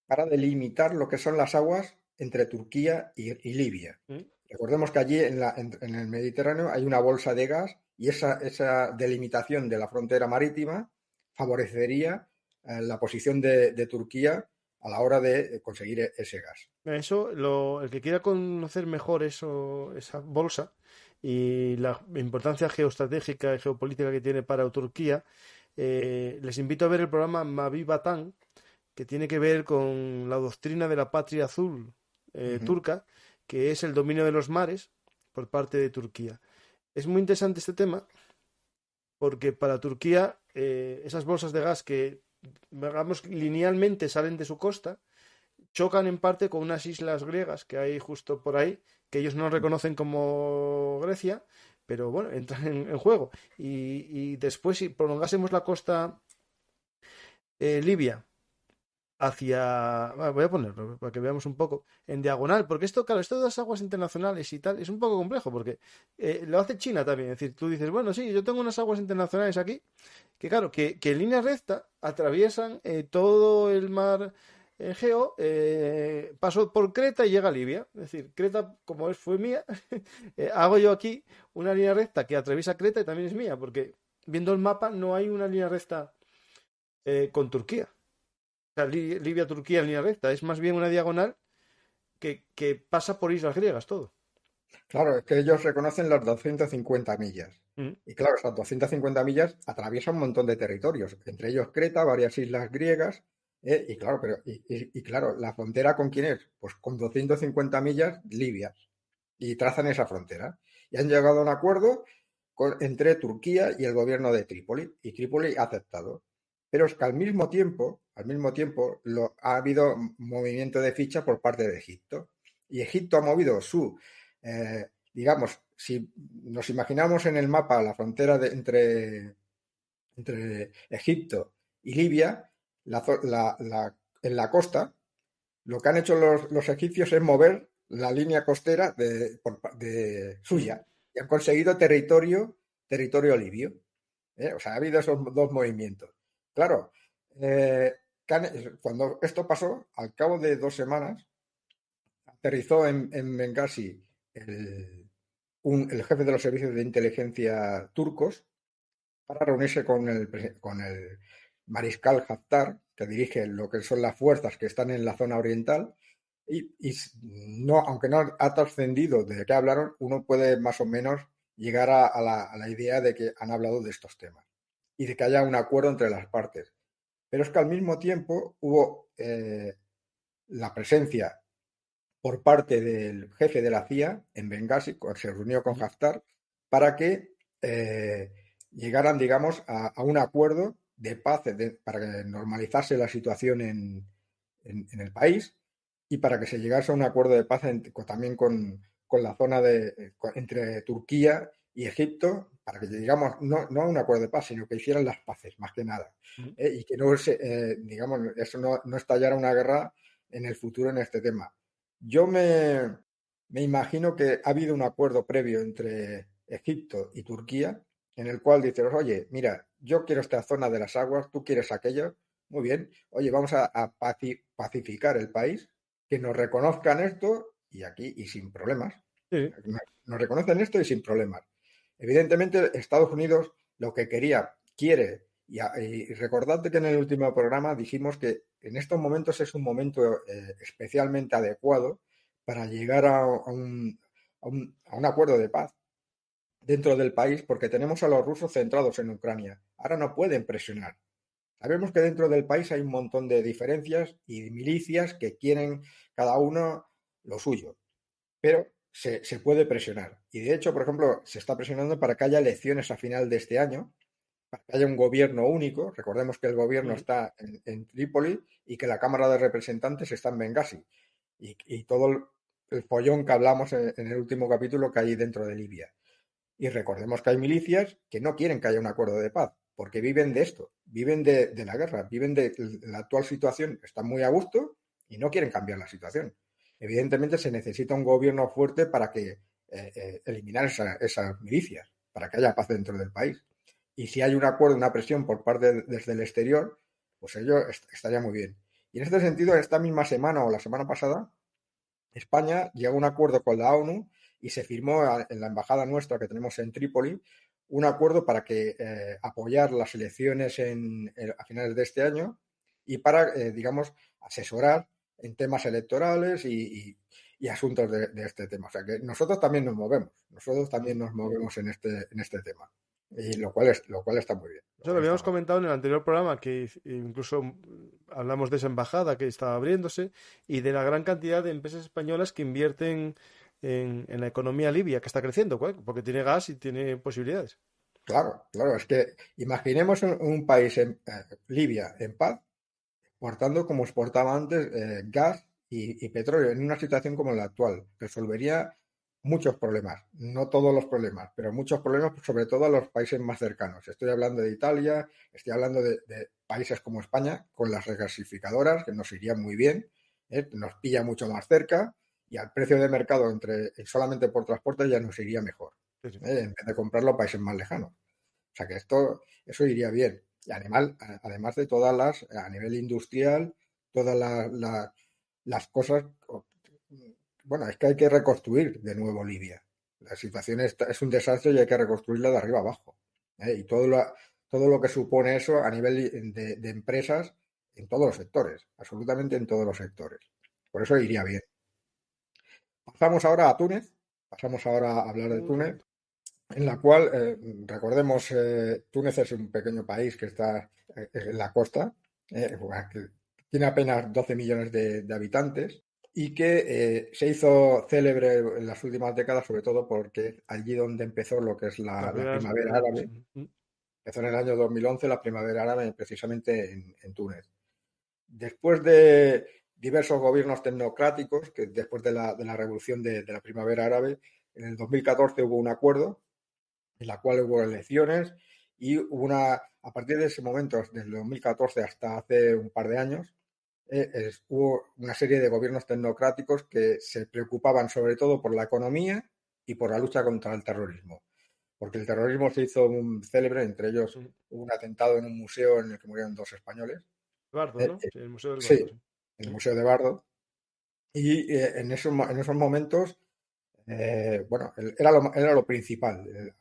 para delimitar lo que son las aguas entre Turquía y Libia. Recordemos que allí en el Mediterráneo hay una bolsa de gas y esa delimitación de la frontera marítima favorecería la posición de Turquía a la hora de conseguir ese gas. Eso, el que quiera conocer mejor esa bolsa y la importancia geoestratégica y geopolítica que tiene para Turquía, les invito a ver el programa Mavi Vatan, que tiene que ver con la doctrina de la patria azul turca, que es el dominio de los mares por parte de Turquía. Es muy interesante este tema porque para Turquía esas bolsas de gas que, digamos, linealmente salen de su costa, chocan en parte con unas islas griegas que hay justo por ahí, que ellos no reconocen como Grecia, pero bueno, entran en juego. Y después, si prolongásemos la costa libia voy a ponerlo para que veamos un poco en diagonal, porque esto, claro, esto de las aguas internacionales y tal es un poco complejo, porque lo hace China también. Es decir, tú dices, bueno, sí, yo tengo unas aguas internacionales aquí, que claro, que en línea recta atraviesan todo el mar Egeo, paso por Creta y llega a Libia. Es decir, Creta, como fue mía, hago yo aquí una línea recta que atraviesa Creta y también es mía, porque viendo el mapa no hay una línea recta con Turquía. O sea, Libia-Turquía en línea recta, es más bien una diagonal que pasa por islas griegas todo. Claro, es que ellos reconocen las 250 millas. Mm. Y claro, esas 250 millas atraviesan un montón de territorios, entre ellos Creta, varias islas griegas, y claro, claro, ¿la frontera con quién es? Pues con 250 millas Libia. Y trazan esa frontera. Y han llegado a un acuerdo entre Turquía y el gobierno de Trípoli, y Trípoli ha aceptado. Pero es que al mismo tiempo, ha habido movimiento de ficha por parte de Egipto. Y Egipto ha movido digamos, si nos imaginamos en el mapa la frontera entre Egipto y Libia, en la costa, lo que han hecho los egipcios es mover la línea costera de suya y han conseguido territorio libio. O sea, ha habido esos dos movimientos. Claro, cuando esto pasó, al cabo de 2 semanas, aterrizó en Bengasi el jefe de los servicios de inteligencia turcos para reunirse con el mariscal Haftar, que dirige lo que son las fuerzas que están en la zona oriental, y no, aunque no ha trascendido de qué hablaron, uno puede más o menos llegar a la idea de que han hablado de estos temas y de que haya un acuerdo entre las partes. Pero es que al mismo tiempo hubo la presencia por parte del jefe de la CIA en Bengasi, se reunió con Haftar para que llegaran, digamos, a un acuerdo de paz para que normalizase la situación en el país y para que se llegase a un acuerdo de paz también con la zona entre Turquía y Egipto, para que llegamos no a un acuerdo de paz, sino que hicieran las paces, más que nada, y que no digamos, eso no estallara una guerra en el futuro en este tema. Yo me imagino que ha habido un acuerdo previo entre Egipto y Turquía en el cual dices, oye, mira, yo quiero esta zona de las aguas, tú quieres aquello, muy bien, oye, vamos a pacificar el país, que nos reconozcan esto y aquí, y sin problemas. Sí. Nos reconocen esto y sin problemas. Evidentemente, Estados Unidos lo que quiere, y recordad que en el último programa dijimos que en estos momentos es un momento especialmente adecuado para llegar a un acuerdo de paz dentro del país, porque tenemos a los rusos centrados en Ucrania. Ahora no pueden presionar. Sabemos que dentro del país hay un montón de diferencias y milicias que quieren cada uno lo suyo, pero se puede presionar. Y de hecho, por ejemplo, se está presionando para que haya elecciones a final de este año, para que haya un gobierno único. Recordemos que el gobierno está en Trípoli y que la Cámara de Representantes está en Bengasi. Y todo el follón que hablamos en el último capítulo que hay dentro de Libia. Y recordemos que hay milicias que no quieren que haya un acuerdo de paz, porque viven de esto, viven de la guerra, viven de la actual situación, están muy a gusto y no quieren cambiar la situación. Evidentemente se necesita un gobierno fuerte para que eliminar esas milicias, para que haya paz dentro del país. Y si hay un acuerdo, una presión por parte desde el exterior, pues ello estaría muy bien. Y en este sentido, esta misma semana o la semana pasada, España llegó a un acuerdo con la ONU y se firmó en la embajada nuestra que tenemos en Trípoli un acuerdo para que apoyar las elecciones a finales de este año y para, digamos, asesorar en temas electorales y asuntos de este tema. O sea que nosotros también nos movemos en este tema. Y lo cual está muy bien. Lo Eso lo cual está habíamos muy bien. comentado en el anterior programa, que incluso hablamos de esa embajada que estaba abriéndose y de la gran cantidad de empresas españolas que invierten en la economía libia, que está creciendo, porque tiene gas y tiene posibilidades. Claro, claro, es que imaginemos un país, Libia, en paz, exportando como exportaba antes gas y petróleo en una situación como la actual. Resolvería muchos problemas, no todos los problemas, pero muchos problemas, sobre todo a los países más cercanos. Estoy hablando de Italia, estoy hablando de países como España, con las regasificadoras, que nos irían muy bien, nos pilla mucho más cerca y al precio de mercado solamente por transporte ya nos iría mejor, Sí, sí. en vez de comprarlo a países más lejanos. O sea que eso iría bien. Y además de a nivel industrial, todas las cosas, bueno, es que hay que reconstruir de nuevo Libia. La situación es un desastre y hay que reconstruirla de arriba abajo. Y todo lo que supone eso a nivel de empresas en todos los sectores, absolutamente en todos los sectores. Por eso iría bien. Pasamos ahora a hablar de Túnez, Correcto. en la cual, recordemos, Túnez es un pequeño país que está en la costa, que tiene apenas 12 millones de habitantes y que se hizo célebre en las últimas décadas, sobre todo porque allí donde empezó lo que es Las la primeras primavera árabe, mm, empezó en el año 2011 la primavera árabe precisamente en Túnez. Después de diversos gobiernos tecnocráticos, que después de la revolución de la primavera árabe, en el 2014 hubo un acuerdo en la cual hubo elecciones y a partir de ese momento, desde el 2014 hasta hace un par de años, hubo una serie de gobiernos tecnocráticos que se preocupaban sobre todo por la economía y por la lucha contra el terrorismo. Porque el terrorismo se hizo un célebre, entre ellos mm. hubo un atentado en un museo en el que murieron 2 españoles. Bardo, Eh, ¿no? eh, Sí, el Museo del sí, Bardo, sí. en el Museo de Bardo. Y en esos momentos, bueno, era lo principal.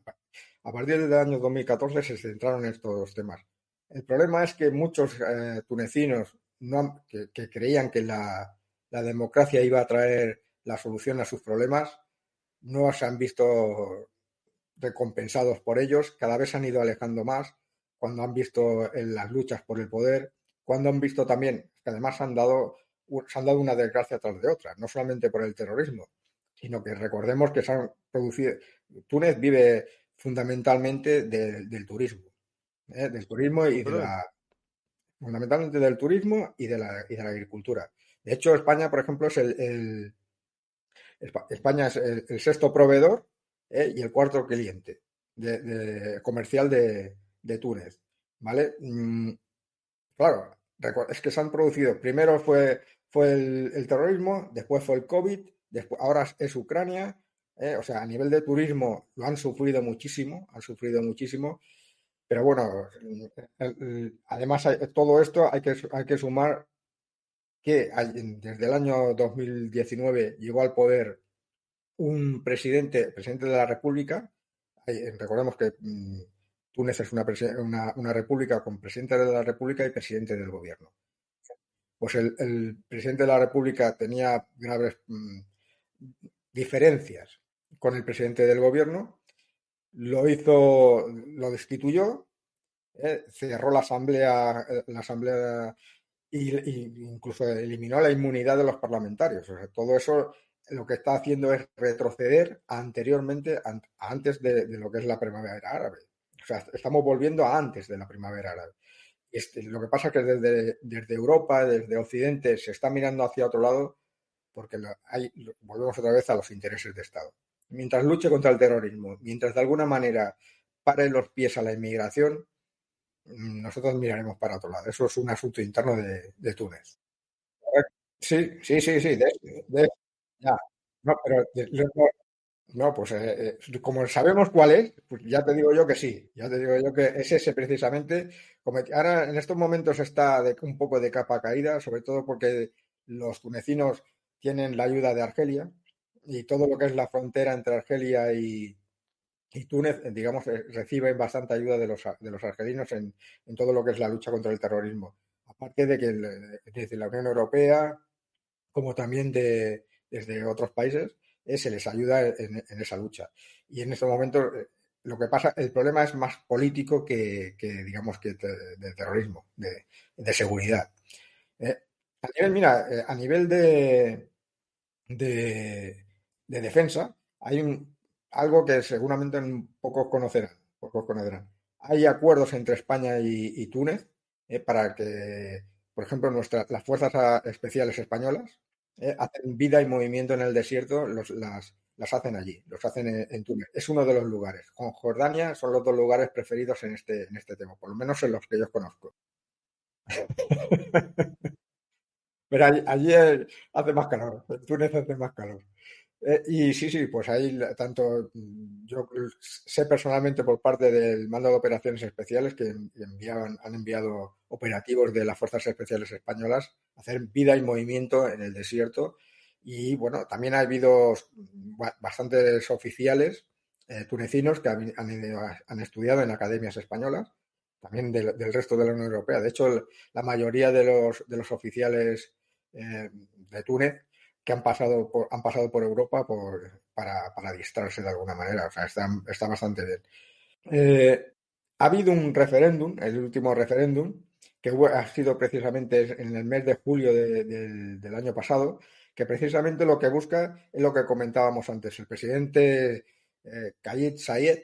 A partir del año 2014 se centraron en estos temas. El problema es que muchos tunecinos que creían que la democracia iba a traer la solución a sus problemas no se han visto recompensados por ellos, cada vez se han ido alejando más cuando han visto en las luchas por el poder, cuando han visto también que además se han dado una desgracia tras de otra, no solamente por el terrorismo, sino que recordemos que se han producido. Túnez vive fundamentalmente del turismo, del turismo y de Hombre, la fundamentalmente del turismo y de la agricultura. De hecho, España, por ejemplo, España es el sexto proveedor, y el cuarto cliente comercial de Túnez. ¿Vale? Claro, es que se han producido, primero fue el terrorismo, después fue el COVID, ahora es Ucrania. O sea, a nivel de turismo lo han sufrido muchísimo, pero bueno, además todo esto hay que sumar que desde el año 2019 llegó al poder un presidente de la República. Recordemos que Túnez es una república con presidente de la República y presidente del gobierno. Pues el presidente de la República tenía graves diferencias con el presidente del gobierno, lo destituyó, cerró la asamblea y incluso eliminó la inmunidad de los parlamentarios. O sea, todo eso lo que está haciendo es retroceder antes de lo que es la primavera árabe. O sea, estamos volviendo a antes de la primavera árabe. Lo que pasa es que desde Europa, desde Occidente, se está mirando hacia otro lado porque volvemos otra vez a los intereses de Estado. Mientras luche contra el terrorismo, mientras de alguna manera pare los pies a la inmigración, nosotros miraremos para otro lado. Eso es un asunto interno de Túnez. Sí, sí, sí, sí. Ya. No, pero no, pues como sabemos cuál es, pues ya te digo yo que sí. Ya te digo yo que es ese precisamente. Ahora en estos momentos está un poco de capa caída, sobre todo porque los tunecinos tienen la ayuda de Argelia y todo lo que es la frontera entre Argelia y Túnez, digamos, reciben bastante ayuda de los argelinos en todo lo que es la lucha contra el terrorismo. Aparte de que desde la Unión Europea, como también desde otros países, se les ayuda en esa lucha. Y en estos momentos, lo que pasa, el problema es más político digamos, que de terrorismo, de seguridad. A nivel de defensa, hay algo que seguramente pocos conocerán. Hay acuerdos entre España y Túnez para que, por ejemplo, las fuerzas especiales españolas hacen vida y movimiento en el desierto, las hacen allí, los hacen en Túnez. Es uno de los lugares. Con Jordania son los dos lugares preferidos en este tema, por lo menos en los que yo conozco. Pero allí hace más calor, en Túnez hace más calor. Y sí, sí, pues ahí tanto yo sé personalmente por parte del Mando de Operaciones Especiales que han enviado operativos de las Fuerzas Especiales Españolas a hacer vida y movimiento en el desierto. Y bueno, también ha habido bastantes oficiales tunecinos que han estudiado en academias españolas, también del resto de la Unión Europea. De hecho, la mayoría de los oficiales de Túnez que han pasado por Europa para distraerse de alguna manera. O sea, está bastante bien. Ha habido un referéndum, el último referéndum, que ha sido precisamente en el mes de julio del año pasado, que precisamente lo que busca es lo que comentábamos antes. El presidente Kais Saied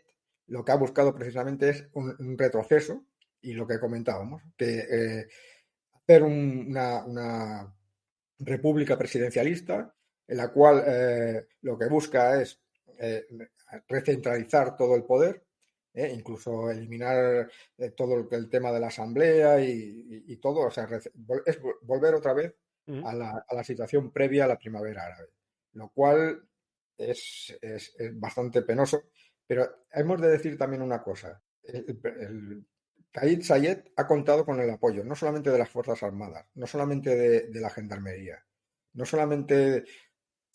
lo que ha buscado precisamente es un retroceso y lo que comentábamos, que hacer una república presidencialista, en la cual lo que busca es recentralizar todo el poder, incluso eliminar todo el tema de la asamblea y todo, o sea, es volver otra vez a la situación previa a la primavera árabe, lo cual es bastante penoso, pero hemos de decir también una cosa. Kais Saied ha contado con el apoyo no solamente de las Fuerzas Armadas, no solamente de la Gendarmería, no solamente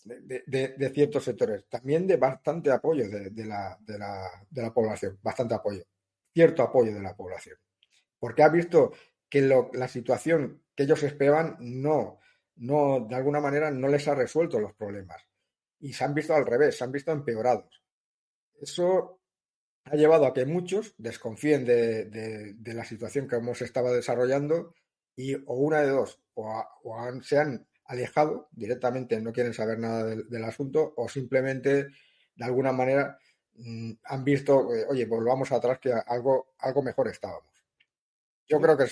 de ciertos sectores, también de bastante apoyo de la población, bastante apoyo, cierto apoyo de la población, porque ha visto que la situación que ellos esperaban de alguna manera no les ha resuelto los problemas y se han visto al revés, se han visto empeorados. Eso ha llevado a que muchos desconfíen de la situación que hemos estado desarrollando y o una de dos, se han alejado directamente, no quieren saber nada del asunto o simplemente de alguna manera han visto, oye, volvamos atrás que algo mejor estábamos. Yo creo que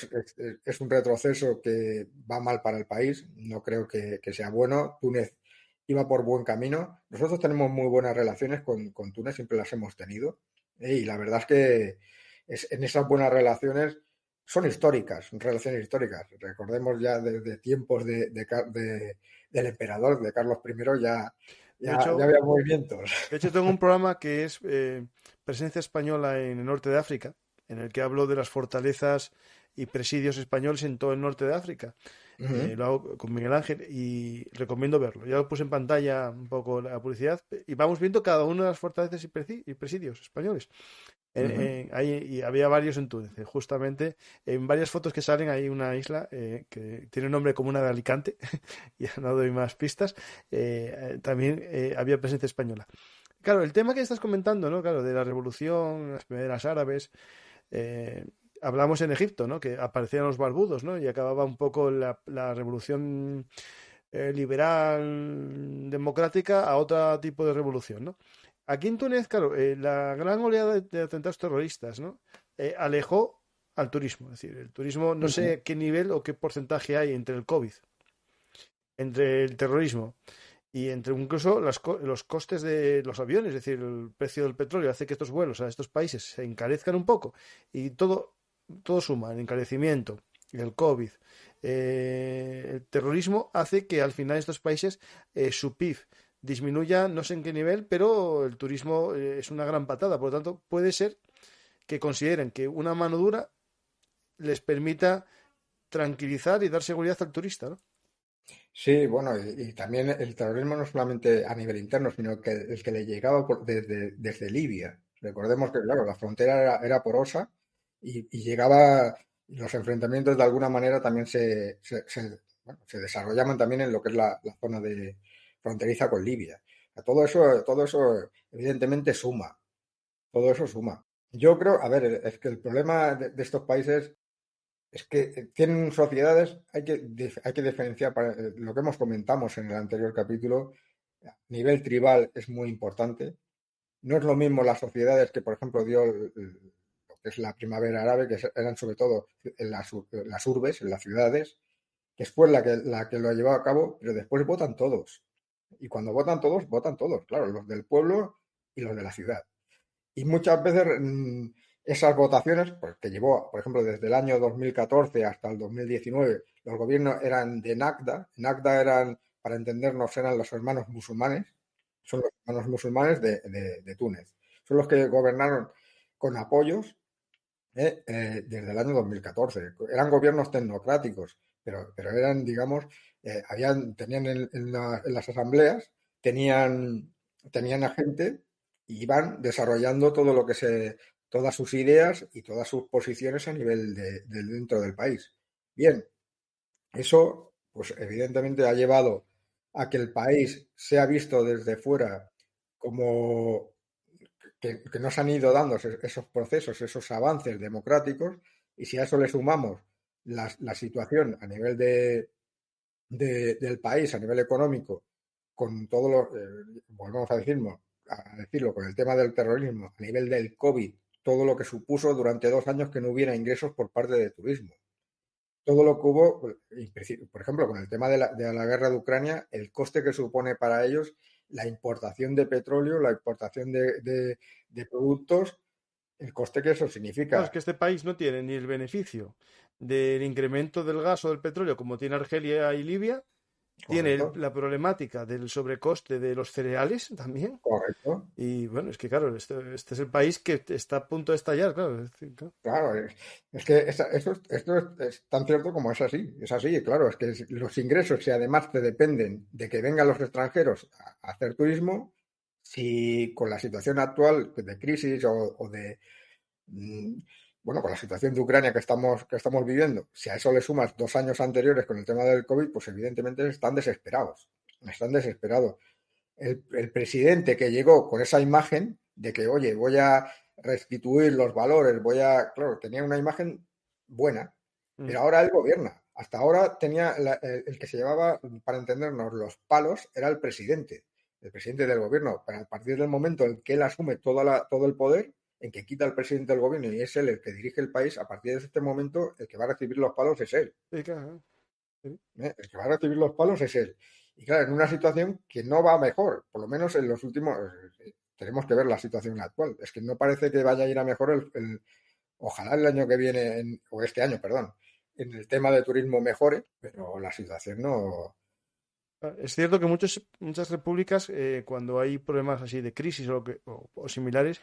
es un retroceso que va mal para el país, no creo que sea bueno. Túnez iba por buen camino. Nosotros tenemos muy buenas relaciones con Túnez, siempre las hemos tenido. Y la verdad es que en esas buenas relaciones son históricas, son relaciones históricas. Recordemos ya desde tiempos del emperador, de Carlos I, De ya hecho, había movimientos. de hecho, tengo un programa que es Presencia Española en el norte de África, en el que hablo de las fortalezas y presidios españoles en todo el norte de África. Lo hago con Miguel Ángel y recomiendo verlo. Ya lo puse en pantalla un poco la publicidad y vamos viendo cada una de las fortalezas y presidios españoles. Y había varios en Túnez. Justamente en varias fotos que salen hay una isla que tiene un nombre como una de Alicante. Ya no doy más pistas. También había presencia española. Claro, el tema que estás comentando, ¿no? Claro, de la revolución, las primeras árabes. Hablamos en Egipto, ¿no? Que aparecían los barbudos, ¿no? Y acababa un poco la revolución liberal, democrática, a otro tipo de revolución, ¿no? Aquí en Túnez, claro, la gran oleada de atentados terroristas, ¿no? Alejó al turismo. Es decir, el turismo, no sé qué nivel o qué porcentaje hay entre el COVID, entre el terrorismo y entre incluso los costes de los aviones, es decir, el precio del petróleo hace que estos vuelos a estos países se encarezcan un poco y todo suma, el encarecimiento, el COVID, el terrorismo hace que al final estos países su PIB disminuya, no sé en qué nivel, pero el turismo es una gran patada. Por lo tanto, puede ser que consideren que una mano dura les permita tranquilizar y dar seguridad al turista, ¿no? Sí, bueno, y también el terrorismo no solamente a nivel interno, sino que el que le llegaba desde Libia. Recordemos que, claro, la frontera era porosa y llegaba, los enfrentamientos de alguna manera también bueno, se desarrollaban también en lo que es la zona de fronteriza con Libia. Todo eso evidentemente suma, todo eso suma. Yo creo, a ver, es que el problema de estos países es que tienen sociedades, hay que diferenciar, lo que hemos comentamos en el anterior capítulo, a nivel tribal es muy importante. No es lo mismo las sociedades que, por ejemplo, dio lo que es la primavera árabe, que eran sobre todo en las urbes, en las ciudades, que fue la que lo ha llevado a cabo, pero después votan todos. Y cuando votan todos, claro, los del pueblo y los de la ciudad. Y muchas veces esas votaciones, pues, que llevó, por ejemplo, desde el año 2014 hasta el 2019, los gobiernos eran de Nagda. Nagda eran, para entendernos, eran los hermanos musulmanes. Son los hermanos musulmanes de Túnez. Son los que gobernaron con apoyos desde el año 2014. Eran gobiernos tecnocráticos, pero eran, digamos, tenían en las asambleas, tenían a gente y iban desarrollando todas sus ideas y todas sus posiciones a nivel de dentro del país. Bien, eso, pues evidentemente ha llevado a que el país sea visto desde fuera como que no se han ido dando esos procesos, esos avances democráticos, y si a eso le sumamos la situación a nivel del país, a nivel económico, con todo lo, volvemos a decirlo, con el tema del terrorismo, a nivel del COVID, todo lo que supuso durante 2 años que no hubiera ingresos por parte de turismo. Todo lo que hubo, por ejemplo, con el tema de la guerra de Ucrania, el coste que supone para ellos la importación de petróleo, la importación de productos, el coste que eso Claro, es significa. que este país no tiene ni el beneficio del incremento del gas o del petróleo como tiene Argelia y Libia, tiene Correcto, la problemática del sobrecoste de los cereales también. correcto. Y bueno, es que claro, este es el país que está a punto de estallar, claro. Es decir, claro. Claro, es que esto es tan cierto como es así, claro, es que los ingresos, si además te dependen de que vengan los extranjeros a hacer turismo, si con la situación actual de crisis o de, mm, bueno, con la situación de Ucrania que estamos viviendo, si a eso le sumas 2 años anteriores con el tema del COVID, pues evidentemente están desesperados. El presidente que llegó con esa imagen de que, oye, voy a restituir los valores, claro, tenía una imagen buena, Mm. pero ahora él gobierna. Hasta ahora tenía el que se llevaba, para entendernos, los palos era el presidente del gobierno. Pero a partir del momento en que él asume todo el poder, en que quita al presidente del gobierno y es él el que dirige el país, a partir de este momento el que va a recibir los palos es él. Sí, claro, sí. El que va a recibir los palos es él. Y claro, en una situación que no va mejor, por lo menos en los últimos, tenemos que ver la situación actual. Es que no parece que vaya a ir a mejor ojalá el año que viene, o este año, perdón, en el tema de turismo mejore, pero la situación no. Es cierto que muchas repúblicas, cuando hay problemas así de crisis o similares,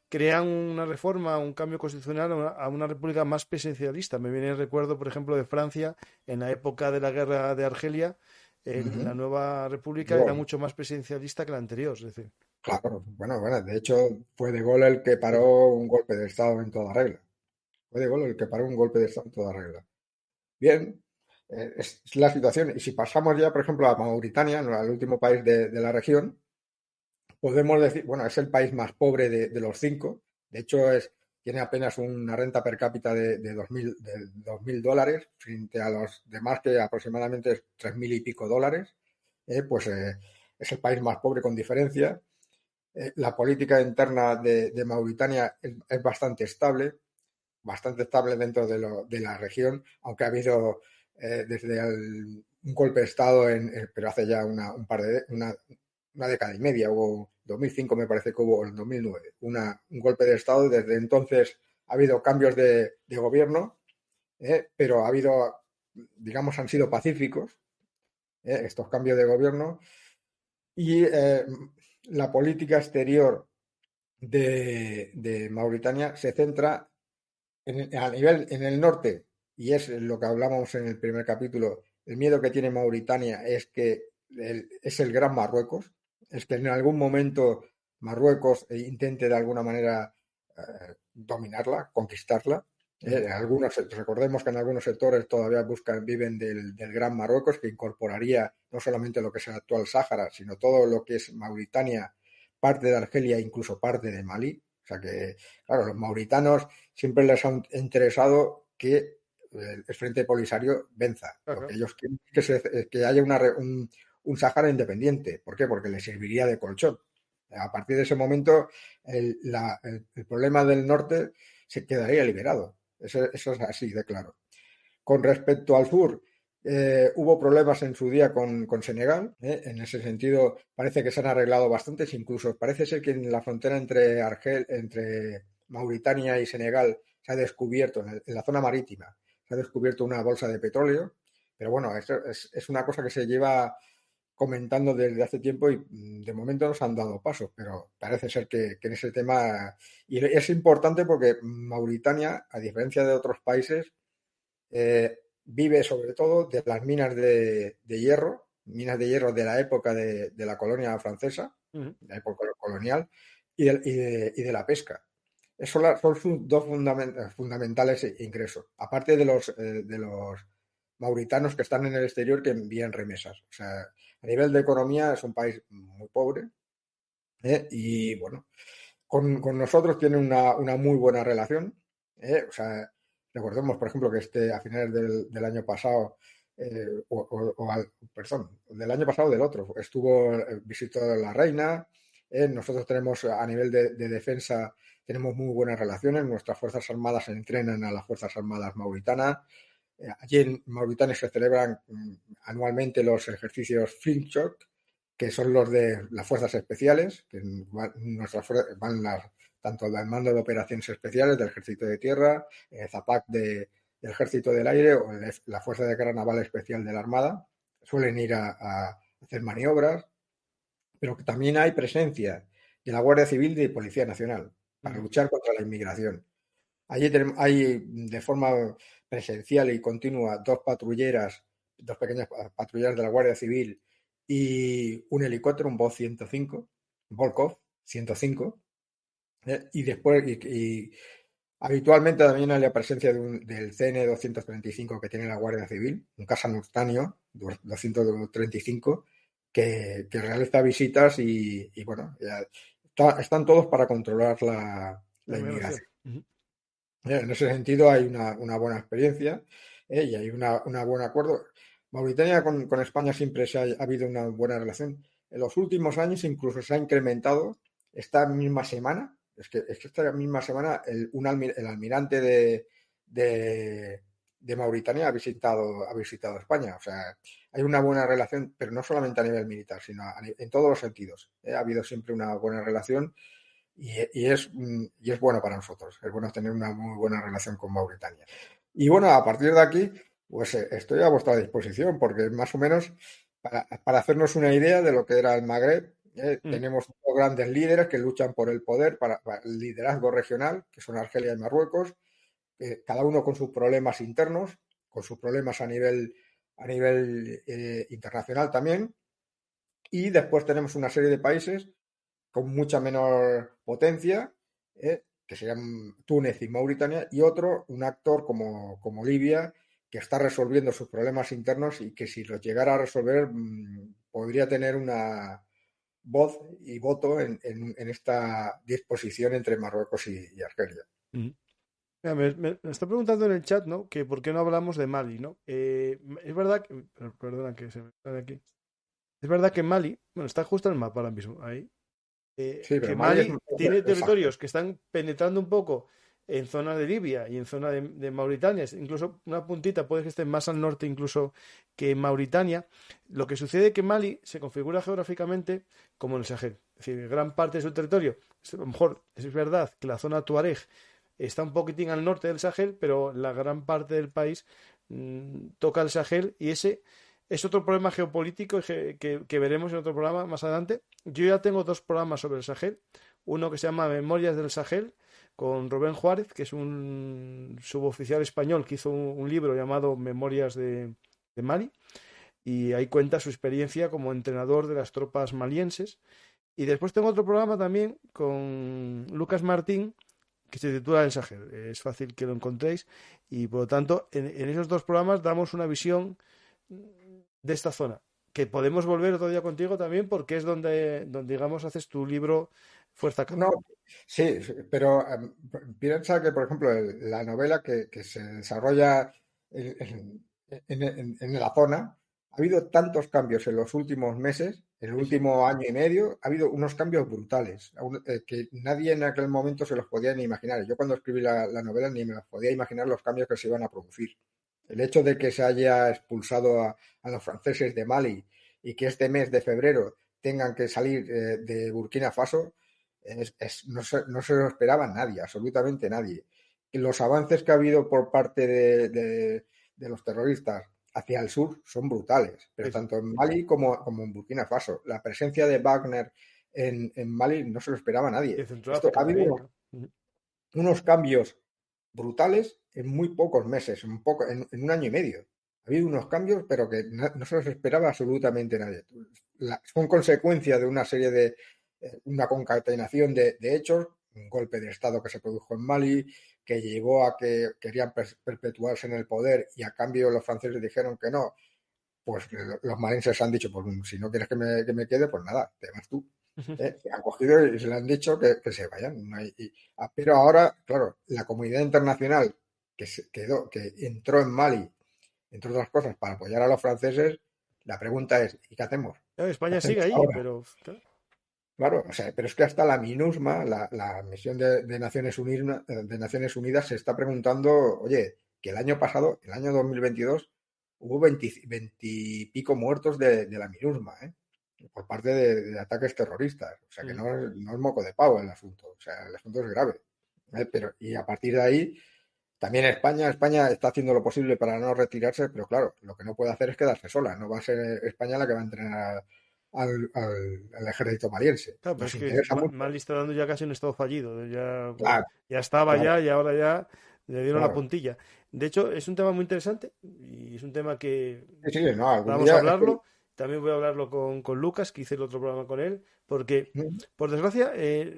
crean una reforma, un cambio constitucional a una república más presidencialista. Me viene el recuerdo, por ejemplo, de Francia en la época de la guerra de Argelia. La nueva república era Luego, mucho más presidencialista que la anterior, es decir. claro, bueno, de hecho fue De Gaulle el que paró un golpe de Estado en toda regla. Fue De Gaulle el que paró un golpe de Estado en toda regla. Bien, es la situación. Y si pasamos ya, por ejemplo, a Mauritania, ¿no?, al último país de la región, podemos decir, bueno, es el país más pobre de los cinco. De hecho, tiene apenas una renta per cápita de 2.000 dólares, frente a los demás que aproximadamente es 3.000 y pico dólares. Es el país más pobre con diferencia. La política interna de Mauritania es bastante estable dentro de la región, aunque ha habido desde un golpe de Estado, pero hace ya una década y media, hubo 2005 me parece que hubo, en 2009, un golpe de Estado, y desde entonces ha habido cambios de gobierno, pero ha habido, digamos, han sido pacíficos estos cambios de gobierno, y la política exterior de Mauritania se centra a nivel en el norte, y es lo que hablamos en el primer capítulo. El miedo que tiene Mauritania es que es el gran Marruecos, es que en algún momento Marruecos intente de alguna manera dominarla, conquistarla. Recordemos que en algunos sectores todavía viven del Gran Marruecos, que incorporaría no solamente lo que es el actual Sáhara, sino todo lo que es Mauritania, parte de Argelia e incluso parte de Malí. O sea que, claro, los mauritanos siempre les ha interesado que el Frente Polisario venza. Lo que ellos quieren es que haya un Sáhara independiente. ¿Por qué? Porque les serviría de colchón. A partir de ese momento, el problema del norte se quedaría liberado. Eso es así de claro. Con respecto al sur, hubo problemas en su día con Senegal. En ese sentido, parece que se han arreglado bastantes. Incluso parece ser que en la frontera entre Mauritania y Senegal se ha descubierto, en la zona marítima, se ha descubierto una bolsa de petróleo. Pero bueno, esto es una cosa que se lleva comentando desde hace tiempo, y de momento no se han dado pasos, pero parece ser que en ese tema, y es importante porque Mauritania, a diferencia de otros países, vive sobre todo de las minas de hierro de la época de la colonia francesa, de la época colonial, y de la pesca. Esos son sus dos fundamentales ingresos, aparte de los mauritanos que están en el exterior, que envían remesas. O sea, a nivel de economía es un país muy pobre, y bueno, con nosotros tiene una muy buena relación. O sea, recordemos, por ejemplo, que a finales del año pasado, perdón, del año pasado del otro, visitó la reina. Nosotros tenemos, a nivel de defensa, tenemos muy buenas relaciones. Nuestras Fuerzas Armadas entrenan a las Fuerzas Armadas mauritanas. Allí en Mauritania se celebran anualmente los ejercicios Flintshot, que son los de las fuerzas especiales, que van tanto del mando de operaciones especiales del Ejército de Tierra, ZAPAC del Ejército del Aire, o la Fuerza de Guerra Naval Especial de la Armada. Suelen ir a hacer maniobras, pero que también hay presencia de la Guardia Civil y de Policía Nacional para luchar contra la inmigración. Allí hay de forma presencial y continua dos pequeñas patrulleras de la Guardia Civil, y un helicóptero, un Volkov 105, y después, y habitualmente también hay la presencia del CN 235 que tiene la Guardia Civil, un Casa Nurtanio 235, que realiza visitas, y bueno, están todos para controlar la inmigración. En ese sentido hay una buena experiencia, y hay un buen acuerdo. Mauritania con España siempre ha habido una buena relación. En los últimos años incluso se ha incrementado. Esta misma semana, esta misma semana el almirante de Mauritania ha visitado España. O sea, hay una buena relación, pero no solamente a nivel militar, sino en todos los sentidos. Ha habido siempre una buena relación. Y es bueno para nosotros, es bueno tener una muy buena relación con Mauritania. Y bueno, a partir de aquí, pues estoy a vuestra disposición, porque más o menos, para hacernos una idea de lo que era el Magreb, Tenemos dos grandes líderes que luchan por el poder, para el liderazgo regional, que son Argelia y Marruecos, cada uno con sus problemas internos, con sus problemas a nivel internacional también. Y después tenemos una serie de países con mucha menor potencia, que serían Túnez y Mauritania, y otro, un actor como Libia, que está resolviendo sus problemas internos y que si los llegara a resolver podría tener una voz y voto en esta disposición entre Marruecos y Argelia. Mira, me está preguntando en el chat, ¿no? Que por qué no hablamos de Mali, ¿no? Es verdad que... Perdona que se me sale aquí. Es verdad que Mali, bueno, está justo en el mapa ahora mismo, ahí. Sí, Que pero Mali Mali tiene territorios que están penetrando un poco en zona de Libia y en zona de Mauritania, incluso una puntita puede que esté más al norte incluso que Mauritania. Lo que sucede es que Mali se configura geográficamente como en el Sahel, es decir, gran parte de su territorio, a lo mejor es verdad que la zona Tuareg está un poquitín al norte del Sahel, pero la gran parte del país toca el Sahel y ese es otro problema geopolítico que veremos en otro programa más adelante. Yo ya tengo dos programas sobre el Sahel. Uno que se llama Memorias del Sahel, con Rubén Juárez, que es un suboficial español que hizo un libro llamado Memorias de Mali. Y ahí cuenta su experiencia como entrenador de las tropas malienses. Y después tengo otro programa también con Lucas Martín, que se titula El Sahel. Es fácil que lo encontréis. Y por lo tanto, en esos dos programas damos una visión de esta zona, que podemos volver otro día contigo también porque es donde digamos haces tu libro Fuerza Campo. No, sí, pero piensa que, por ejemplo, la novela que se desarrolla en la zona, ha habido tantos cambios en los últimos meses, en el último año y medio, ha habido unos cambios brutales, que nadie en aquel momento se los podía ni imaginar. Yo cuando escribí la novela ni me los podía imaginar los cambios que se iban a producir. El hecho de que se haya expulsado a los franceses de Mali y que este mes de febrero tengan que salir de Burkina Faso, no se lo esperaba nadie, absolutamente nadie. Y los avances que ha habido por parte de los terroristas hacia el sur son brutales, pero tanto en Mali como en Burkina Faso. La presencia de Wagner en Mali no se lo esperaba nadie. Ha habido unos cambios brutales en muy pocos meses, en un año y medio. Ha habido unos cambios, pero que no se los esperaba absolutamente nadie. Son consecuencia de una serie de una concatenación de hechos, un golpe de Estado que se produjo en Mali, que llevó a que querían perpetuarse en el poder y a cambio los franceses dijeron que no. Pues los malienses han dicho, pues si no quieres que me quede, pues nada, te vas tú. Han cogido y se le han dicho que se vayan. Pero ahora, claro, la comunidad internacional que entró en Mali, entre otras cosas, para apoyar a los franceses, la pregunta es, ¿y qué hacemos? España sigue ahí, ahora? pero... Claro, o sea, pero es que hasta la MINUSMA, la misión de Naciones Unidas, se está preguntando, oye, que el año pasado, el año 2022, hubo 20 y pico muertos de la MINUSMA, por parte de ataques terroristas. O sea, que no es moco de pavo el asunto. O sea, el asunto es grave. Y a partir de ahí, también España está haciendo lo posible para no retirarse, pero claro, lo que no puede hacer es quedarse sola. No va a ser España la que va a entrenar al ejército maliense. Claro, pero es que Mali está dando ya casi un estado fallido. Ya estaba claro. y ahora ya le dieron la Claro. puntilla. De hecho, es un tema muy interesante y es un tema que algún vamos día a hablarlo. También voy a hablarlo con Lucas, que hice el otro programa con él, porque, por desgracia,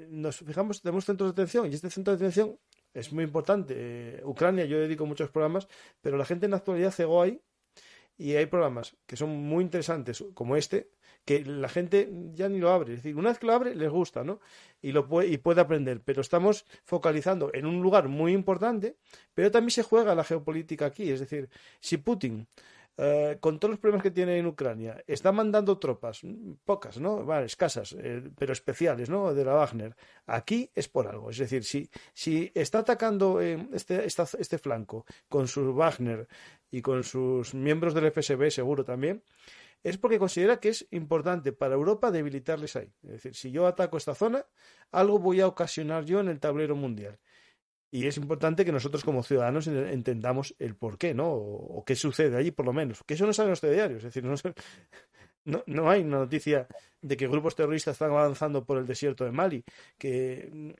nos fijamos, tenemos centros de atención y este centro de atención es muy importante. Ucrania, yo dedico muchos programas, pero la gente en la actualidad cegó ahí y hay programas que son muy interesantes, como este, que la gente ya ni lo abre. Es decir, una vez que lo abre, les gusta, ¿no? Y puede aprender. Pero estamos focalizando en un lugar muy importante, pero también se juega la geopolítica aquí. Es decir, si Putin, con todos los problemas que tiene en Ucrania, está mandando tropas, pocas, ¿no? Vale, escasas, pero especiales, ¿no? De la Wagner. Aquí es por algo. Es decir, si está atacando este flanco con su Wagner y con sus miembros del FSB, seguro también, es porque considera que es importante para Europa debilitarles ahí. Es decir, si yo ataco esta zona, algo voy a ocasionar yo en el tablero mundial. Y es importante que nosotros como ciudadanos entendamos el por qué, ¿no? O qué sucede allí, por lo menos. Que eso no sale en los diarios. Es decir, no hay una noticia de que grupos terroristas están avanzando por el desierto de Mali, que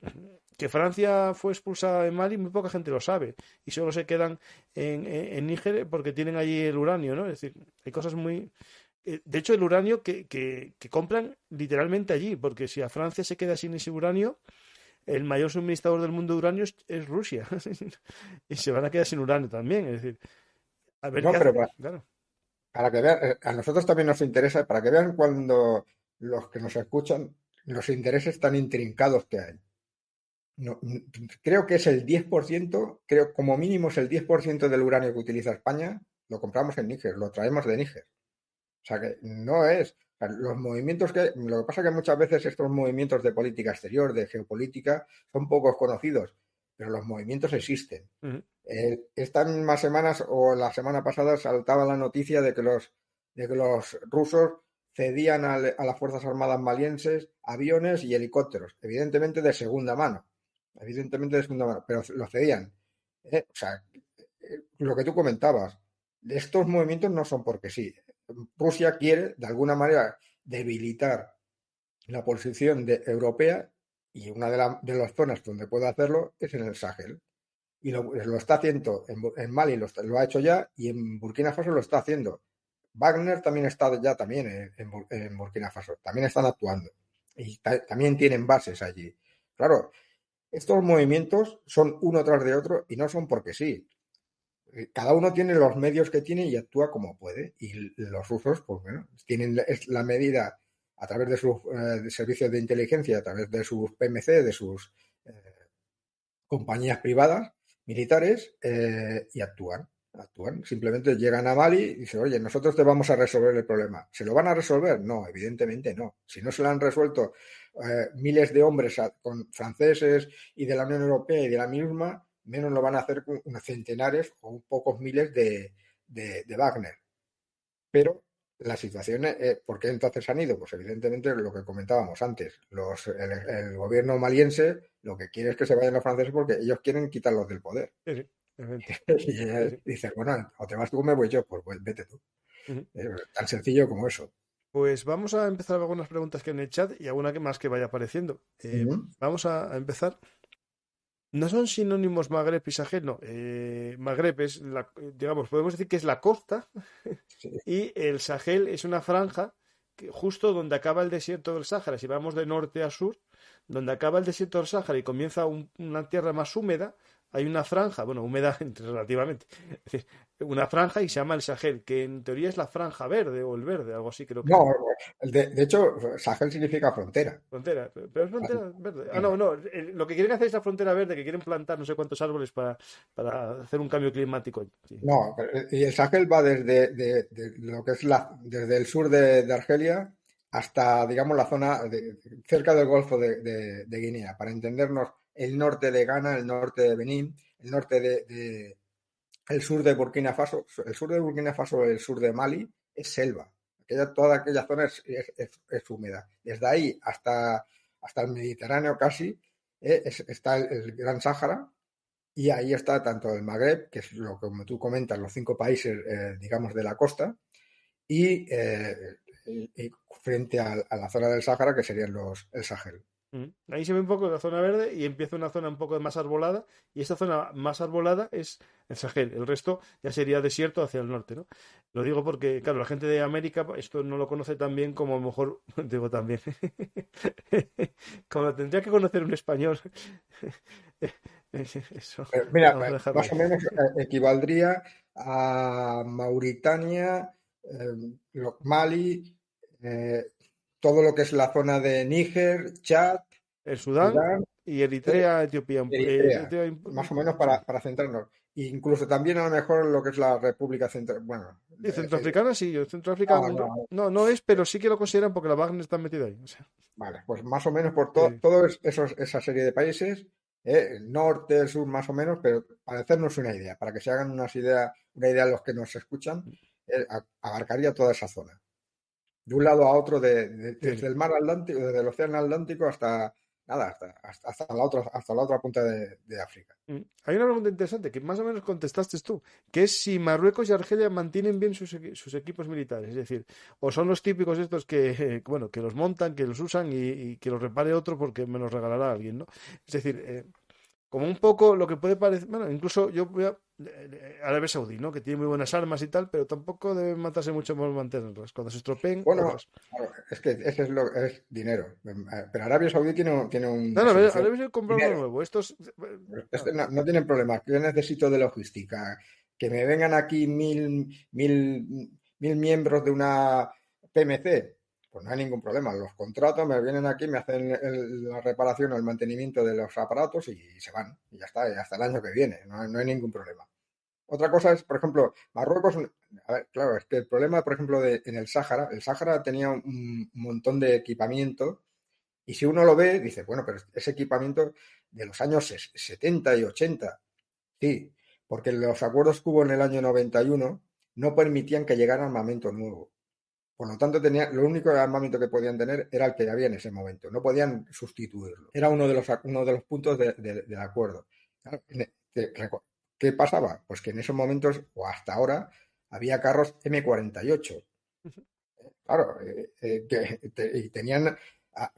Francia fue expulsada de Mali, muy poca gente lo sabe, y solo se quedan en Níger porque tienen allí el uranio, ¿no? Es decir, hay cosas muy... De hecho, el uranio que compran literalmente allí, porque si a Francia se queda sin ese uranio, el mayor suministrador del mundo de uranio es Rusia, y se van a quedar sin uranio también, es decir, a ver No, qué pero hacen, claro. para que vean, a nosotros también nos interesa, para que vean cuando los que nos escuchan, los intereses tan intrincados que hay. No, creo que es el 10%, creo como mínimo es el 10% del uranio que utiliza España, lo compramos en Níger, lo traemos de Níger. O sea que no es. O sea, los movimientos lo que pasa es que muchas veces estos movimientos de política exterior, de geopolítica, son pocos conocidos, pero los movimientos existen. Uh-huh. Estas mismas semanas o la semana pasada saltaba la noticia de que los rusos cedían a las Fuerzas Armadas malienses aviones y helicópteros, evidentemente de segunda mano, pero lo cedían. O sea, lo que tú comentabas, estos movimientos no son porque sí. Rusia quiere, de alguna manera, debilitar la posición europea y una de las zonas donde puede hacerlo es en el Sahel. Y lo está haciendo en Mali, lo ha hecho ya, y en Burkina Faso lo está haciendo. Wagner también está ya también en Burkina Faso, también están actuando. Y también tienen bases allí. Claro, estos movimientos son uno tras de otro y no son porque sí. Cada uno tiene los medios que tiene y actúa como puede. Y los rusos, pues bueno, tienen la medida a través de sus servicios de inteligencia, a través de sus PMC, de sus compañías privadas, militares, y actúan. Simplemente llegan a Mali y dicen, oye, nosotros te vamos a resolver el problema. ¿Se lo van a resolver? No, evidentemente no. Si no se lo han resuelto miles de hombres con franceses y de la Unión Europea y de la misma, menos lo van a hacer con unos centenares o pocos miles de Wagner. Pero la situación, ¿por qué entonces han ido? Pues evidentemente lo que comentábamos antes, el gobierno maliense lo que quiere es que se vayan los franceses porque ellos quieren quitarlos del poder. Sí, sí, Y dices, bueno, o te vas tú o me voy yo, pues vete tú. uh-huh. Tan sencillo como eso. Pues vamos a empezar con algunas preguntas que hay en el chat y alguna más que vaya apareciendo. Vamos a empezar. No son sinónimos Magreb y Sahel, no. Magreb es, digamos, podemos decir que es la costa Sí. y el Sahel es una franja justo donde acaba el desierto del Sáhara. Si vamos de norte a sur, donde acaba el desierto del Sáhara y comienza una tierra más húmeda, hay una franja, bueno, húmeda relativamente, es decir, una franja y se llama el Sahel, que en teoría es la franja verde o el verde, algo así creo que. No, de hecho, Sahel significa frontera. Frontera, pero es frontera verde. Ah, no, no. Lo que quieren hacer es la frontera verde, que quieren plantar no sé cuántos árboles para hacer un cambio climático. Sí. No, y el Sahel va desde lo que es desde el sur de Argelia hasta, digamos, la zona cerca del Golfo de Guinea. Para entendernos, el norte de Ghana, el norte de Benín, el norte el sur de Burkina Faso, el sur de Burkina Faso, el sur de Mali, es selva. Toda aquella zona es húmeda. Desde ahí hasta el Mediterráneo casi, está el Gran Sáhara, y ahí está tanto el Magreb, que es lo que, como tú comentas, los 5 países, digamos, de la costa, y frente a la zona del Sáhara, que serían el Sahel. Ahí se ve un poco la zona verde y empieza una zona un poco más arbolada y esta zona más arbolada es el Sahel. El resto ya sería desierto hacia el norte, ¿no? Lo digo porque, claro, la gente de América esto no lo conoce tan bien como a lo mejor, digo también, como lo tendría que conocer un español. Eso, Mira, vamos a dejarlo más ahí. o menos equivaldría a Mauritania, Mali, todo lo que es la zona de Níger, Chad, El Sudán Sudán, y eh, Eritrea, Etiopía. Eritrea, más o menos Sí. para centrarnos. E incluso también a lo mejor lo que es la República Central. Bueno, Sí, centroafricana sí, Centroáfrica no, no, no es, pero sí que lo consideran porque la Wagner está metida ahí. O sea, vale, pues más o menos por sí, todo esa serie de países, el norte, el sur, más o menos, pero para hacernos una idea, para que se hagan una idea los que nos escuchan, abarcaría toda esa zona. De un lado a otro, sí, desde el mar Atlántico, desde el océano Atlántico nada, hasta la otra punta de África. Hay una pregunta interesante que más o menos contestaste tú, que es si Marruecos y Argelia mantienen bien sus equipos militares, es decir, o son los típicos estos que, bueno, que los montan, que los usan y que los repare otro porque me los regalará alguien, ¿no? Es decir, como un poco lo que puede parecer, bueno, incluso yo voy a Arabia Saudí, ¿no? Que tiene muy buenas armas y tal, pero tampoco deben matarse mucho por mantenerlas. Cuando se estropeen, Bueno, otras. claro, es que ese es dinero. Pero Arabia Saudí tiene No, una no, solución. Arabia Saudí comprar uno Dinero. nuevo. Estos, Este claro. no tienen problema. Yo necesito de logística. Que me vengan aquí mil miembros de una PMC. Pues no hay ningún problema. Los contrato, me vienen aquí, me hacen la reparación o el mantenimiento de los aparatos y se van. Y ya está, y hasta el año que viene. No hay ningún problema. Otra cosa es, por ejemplo, Marruecos, a ver, claro, es que el problema, por ejemplo, en el Sáhara tenía un montón de equipamiento y si uno lo ve, dice, bueno, pero ese equipamiento de los años 70 y 80, sí, porque los acuerdos que hubo en el año 91 no permitían que llegara armamento nuevo. Por lo tanto, lo único armamento que podían tener era el que había en ese momento. No podían sustituirlo. Era uno de los puntos del acuerdo. Claro, ¿qué pasaba? Pues que en esos momentos, o hasta ahora, había carros M48. Claro, y tenían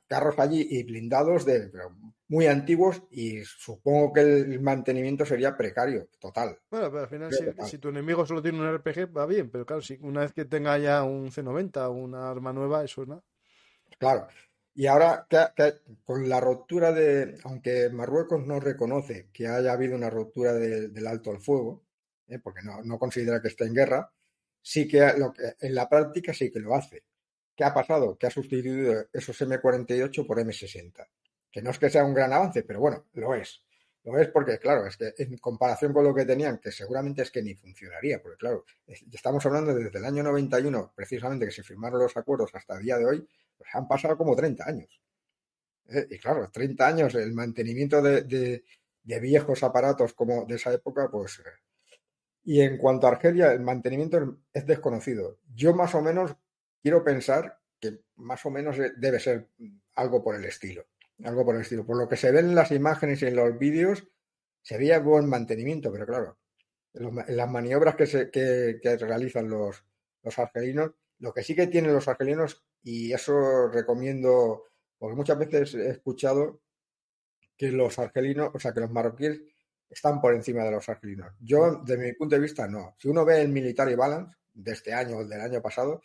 carros allí y blindados pero muy antiguos y supongo que el mantenimiento sería precario, total. Bueno, pero al final, Total. si tu enemigo solo tiene un RPG, va bien, pero claro, si una vez que tenga ya un C90 o una arma nueva, eso no. Claro. Y ahora, con la ruptura aunque Marruecos no reconoce que haya habido una ruptura del alto al fuego, porque no considera que esté en guerra, sí en la práctica sí que lo hace. ¿Qué ha pasado? Que ha sustituido esos M48 por M60. Que no es que sea un gran avance, pero bueno, lo es. Lo es porque, claro, es que en comparación con lo que tenían, que seguramente es que ni funcionaría, porque claro, estamos hablando desde el año 91, precisamente que se firmaron los acuerdos hasta el día de hoy, pues han pasado como 30 años. Y claro, 30 años, el mantenimiento de viejos aparatos como de esa época, pues... Y en cuanto a Argelia, el mantenimiento es desconocido. Yo más o menos quiero pensar que más o menos debe ser algo por el estilo. Algo por el estilo. Por lo que se ven en las imágenes y en los vídeos, se veía buen mantenimiento, pero claro, en las maniobras que realizan los argelinos, lo que sí que tienen los argelinos, y eso recomiendo, porque muchas veces he escuchado que los argelinos, o sea, que los marroquíes están por encima de los argelinos. Yo, desde mi punto de vista, no. Si uno ve el Military Balance de este año o del año pasado,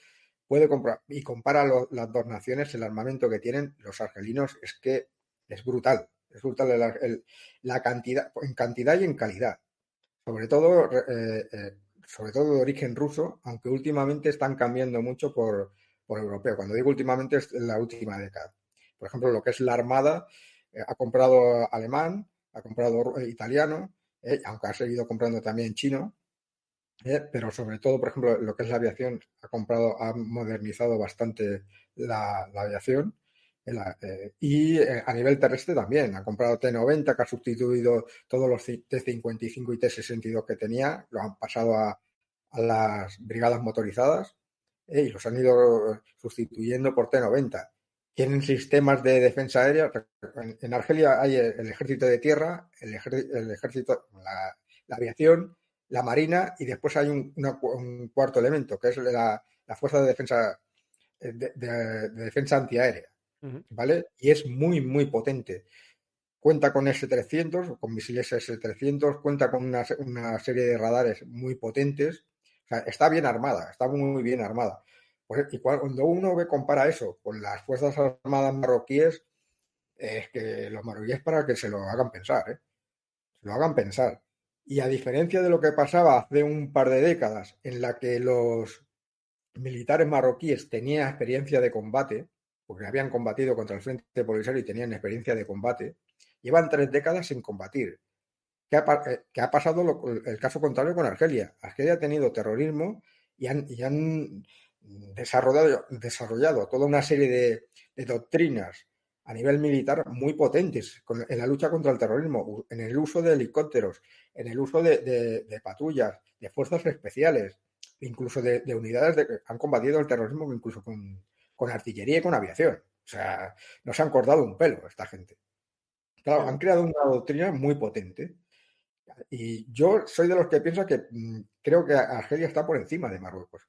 puede comprar y compara las dos naciones, el armamento que tienen los argelinos es que es brutal. Es brutal la cantidad, en cantidad y en calidad. Sobre todo de origen ruso, aunque últimamente están cambiando mucho por europeo. Cuando digo últimamente es en la última década. Por ejemplo, lo que es la Armada, ha comprado alemán, ha comprado italiano, aunque ha seguido comprando también chino, pero sobre todo, por ejemplo, lo que es la aviación, ha modernizado bastante la aviación. A nivel terrestre también, ha comprado T-90, que ha sustituido todos los T-55 y T-62 que tenía, lo han pasado a las brigadas motorizadas, y los han ido sustituyendo por T-90. Tienen sistemas de defensa aérea. En Argelia hay el ejército de tierra, el ejército, la aviación, la marina, y después hay un cuarto elemento, que es la fuerza de defensa, de defensa antiaérea, Ujú. ¿vale? Y es muy, muy potente. Cuenta con S-300, con misiles S-300, cuenta con una serie de radares muy potentes. O sea, está bien armada, está muy bien armada. Y cuando uno compara eso con las Fuerzas Armadas marroquíes, es que los marroquíes, para que se lo hagan pensar, ¿eh? Se lo hagan pensar. Y a diferencia de lo que pasaba hace un par de décadas, en la que los militares marroquíes tenían experiencia de combate, porque habían combatido contra el Frente Polisario y tenían experiencia de combate, llevan 3 décadas sin combatir. ¿Qué ha pasado el caso contrario con Argelia? Argelia ha tenido terrorismo y han desarrollado toda una serie de doctrinas a nivel militar muy potentes en la lucha contra el terrorismo, en el uso de helicópteros, en el uso de patrullas, de fuerzas especiales, incluso de unidades que han combatido el terrorismo incluso con artillería y con aviación. O sea, no se han cortado un pelo esta gente. Claro, han creado una doctrina muy potente. Y yo soy de los que piensa que creo que Argelia está por encima de Marruecos.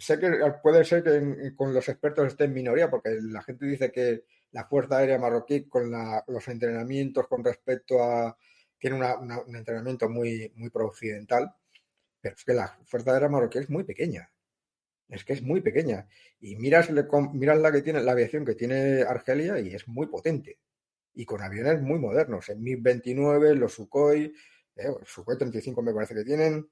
Sé que puede ser que con los expertos esté en minoría, porque la gente dice que la Fuerza Aérea Marroquí, con los entrenamientos con respecto a... tiene un entrenamiento muy pro-occidental, pero es que la Fuerza Aérea Marroquí es muy pequeña. Es que es muy pequeña. Y miras la que tiene, la aviación que tiene Argelia y es muy potente. Y con aviones muy modernos. El MiG-29, los Sukhoi, Sukhoi 35 me parece que tienen.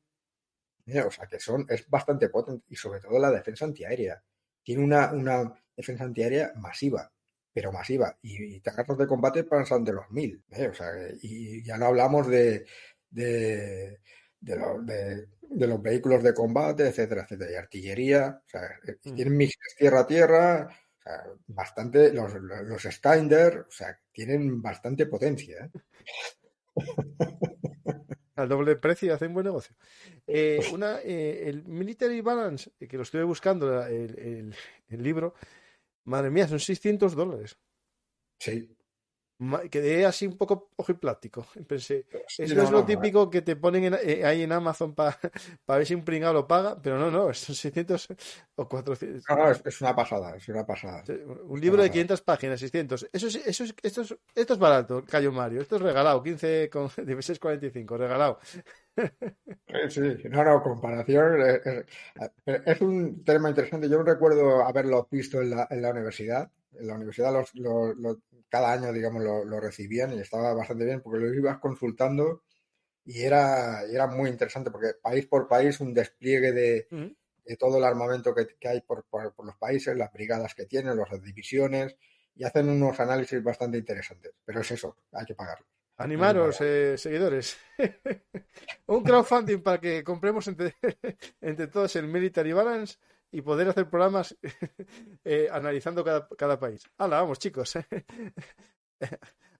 O sea, que es bastante potente y sobre todo la defensa antiaérea. Tiene una defensa antiaérea masiva, pero masiva. Y carros de combate pasan de los 1000. O sea, y ya no hablamos de, de los vehículos de combate, etcétera, etcétera. Y artillería. O sea, tienen misiles tierra-tierra. O sea, bastante. Los Skynder, o sea, tienen bastante potencia. Al doble precio y hacen buen negocio. El Military Balance, que lo estuve buscando, el libro, madre mía, son $600. Sí. Quedé así un poco ojiplático. Pensé, Sí, eso no, es lo no. típico que te ponen ahí en Amazon para ver si un pringado lo paga, pero no, son 600 o 400. No, es una pasada, es una pasada. Un Es una libro de pasada. 500 páginas, 600. Esto es barato, Cayo Mario. Esto es regalado, 15 con 16,45, regalado. Sí, no, comparación. Es un tema interesante. Yo recuerdo haberlo visto en la universidad. En la universidad cada año, digamos, lo recibían y estaba bastante bien porque lo ibas consultando y era muy interesante porque país por país un despliegue Mm. de todo el armamento que hay por los países, las brigadas que tienen, las divisiones y hacen unos análisis bastante interesantes. Pero es eso, hay que pagarlo. Hay que Animaros, pagarlo. seguidores. Un crowdfunding para que compremos entre todos el Military Balance y poder hacer programas analizando cada país. ¡Hala, vamos, chicos!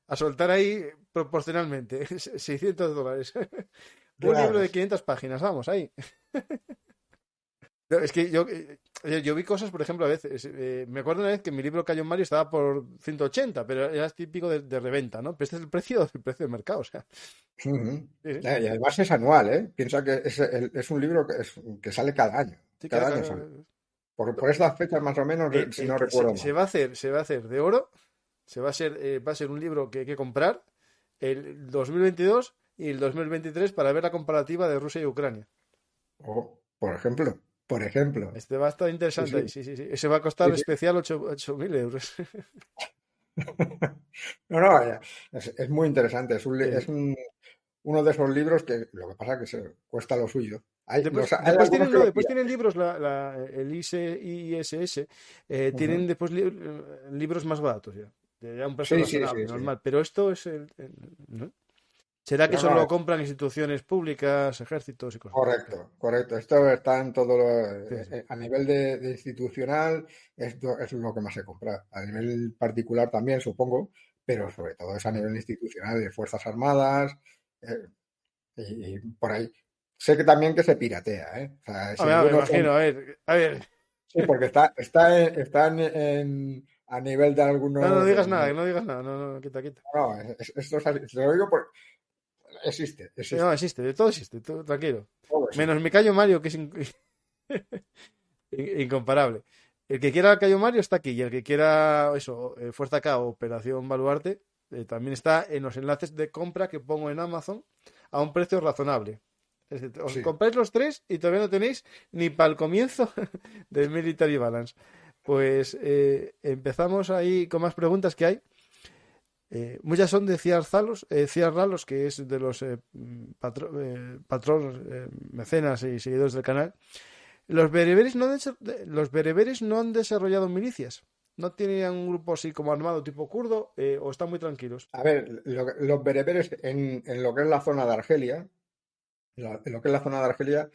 A soltar ahí proporcionalmente. $600. Un libro Claro. de 500 páginas, vamos, ahí. No, es que yo vi cosas, por ejemplo, a veces. Me acuerdo una vez que mi libro Cayo Mario estaba por 180, pero era típico de reventa, ¿no? Pero este es el precio del mercado, o sea. Ujú. Sí, Y sí. además es anual, ¿eh? Piensa que es un libro que sale cada año. Sí, Cada claro, año sale. claro. Por estas fechas más o menos, si no Que se, recuerdo se mal. va a hacer, se va a hacer de oro, va a ser un libro que hay que comprar el 2022 y el 2023 para ver la comparativa de Rusia y Ucrania. O, por ejemplo. Este va a estar Sí, interesante sí, ahí, sí, sí, sí. Ese va a costar sí, sí. especial 8.000 euros. No, es muy interesante. Es Sí. uno de esos libros que lo que pasa es que se cuesta lo suyo. Después, Hay después algunos tienen, que no, lo después tiran. tienen libros, el ISS, Ujú. tienen después libros más baratos ya, de un precio Sí, sí, razonable, sí, sí. normal. Pero esto es ¿no? ¿Será que No, solo no, lo compran instituciones públicas, ejércitos y cosas así? correcto, correcto. Esto está en todo Sí, sí. a nivel de institucional, esto es lo que más se compra. A nivel particular también, supongo, pero sobre todo es a nivel institucional, de Fuerzas Armadas, eh, y por ahí. Sé que también que se piratea, ¿eh? O sea, si Me algunos imagino, son... a ver. Sí, porque están a nivel de No, no algunos... digas nada, no digas nada, no, no, quita, quita. No, esto es así. Se lo digo porque existe, Sí, no, existe. existe, de todo existe, todo, tranquilo. Todo Menos existe. mi Cayo Mario, que es incomparable. El que quiera Cayo Mario está aquí, y el que quiera eso, Fuerza K o Operación Baluarte, también está en los enlaces de compra que pongo en Amazon a un precio razonable. Es decir, os Sí. compráis los tres y todavía no tenéis ni para el comienzo del Military Balance. Pues empezamos ahí con más preguntas que hay. Muchas son de Ciar Ralos, que es de los patronos, mecenas y seguidores del canal. Los bereberes no han desarrollado milicias. No tienen un grupo así como armado tipo kurdo, o están muy tranquilos. A ver, los bereberes en lo que es la zona de Argelia, en lo que es la zona de Argelia,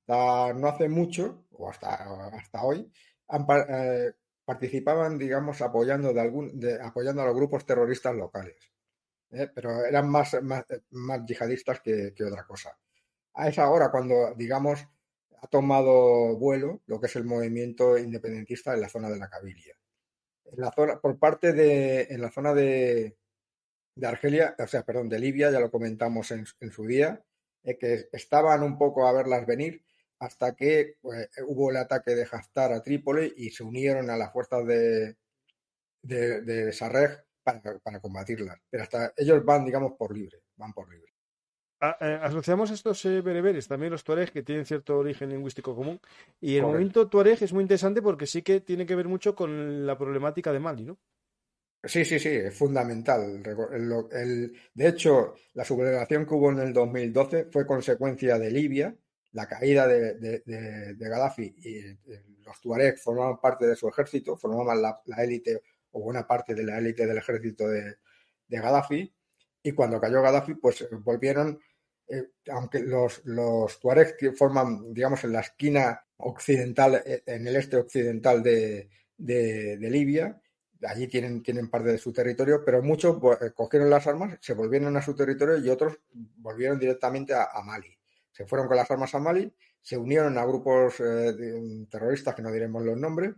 no hace mucho, o hasta hoy, participaban, digamos, apoyando a los grupos terroristas locales, pero eran más yihadistas que otra cosa. A esa hora, cuando, digamos, ha tomado vuelo lo que es el movimiento independentista en la zona de la Kabilia. En la zona, en la zona Argelia, o sea, perdón, de Libia, ya lo comentamos en su día, que estaban un poco a verlas venir hasta que hubo el ataque de Haftar a Trípoli y se unieron a las fuerzas de Sarraj para combatirlas. Pero hasta ellos van, digamos, por libre, van por libre. Asociamos estos bereberes, también los tuareg, que tienen cierto origen lingüístico común, y el Correcto. movimiento tuareg es muy interesante porque sí que tiene que ver mucho con la problemática de Mali, ¿no? Sí, es fundamental. De hecho, la sublevación que hubo en el 2012 fue consecuencia de Libia, la caída de Gaddafi, y los tuareg formaban parte de su ejército, formaban la élite o buena parte de la élite del ejército de Gaddafi, y cuando cayó Gaddafi, pues volvieron, aunque los tuareg que forman, digamos, en la esquina occidental, en el este occidental de Libia, allí tienen parte de su territorio, pero muchos cogieron las armas, se volvieron a su territorio y otros volvieron directamente a Mali. Se fueron con las armas a Mali, se unieron a grupos terroristas, que no diremos los nombres,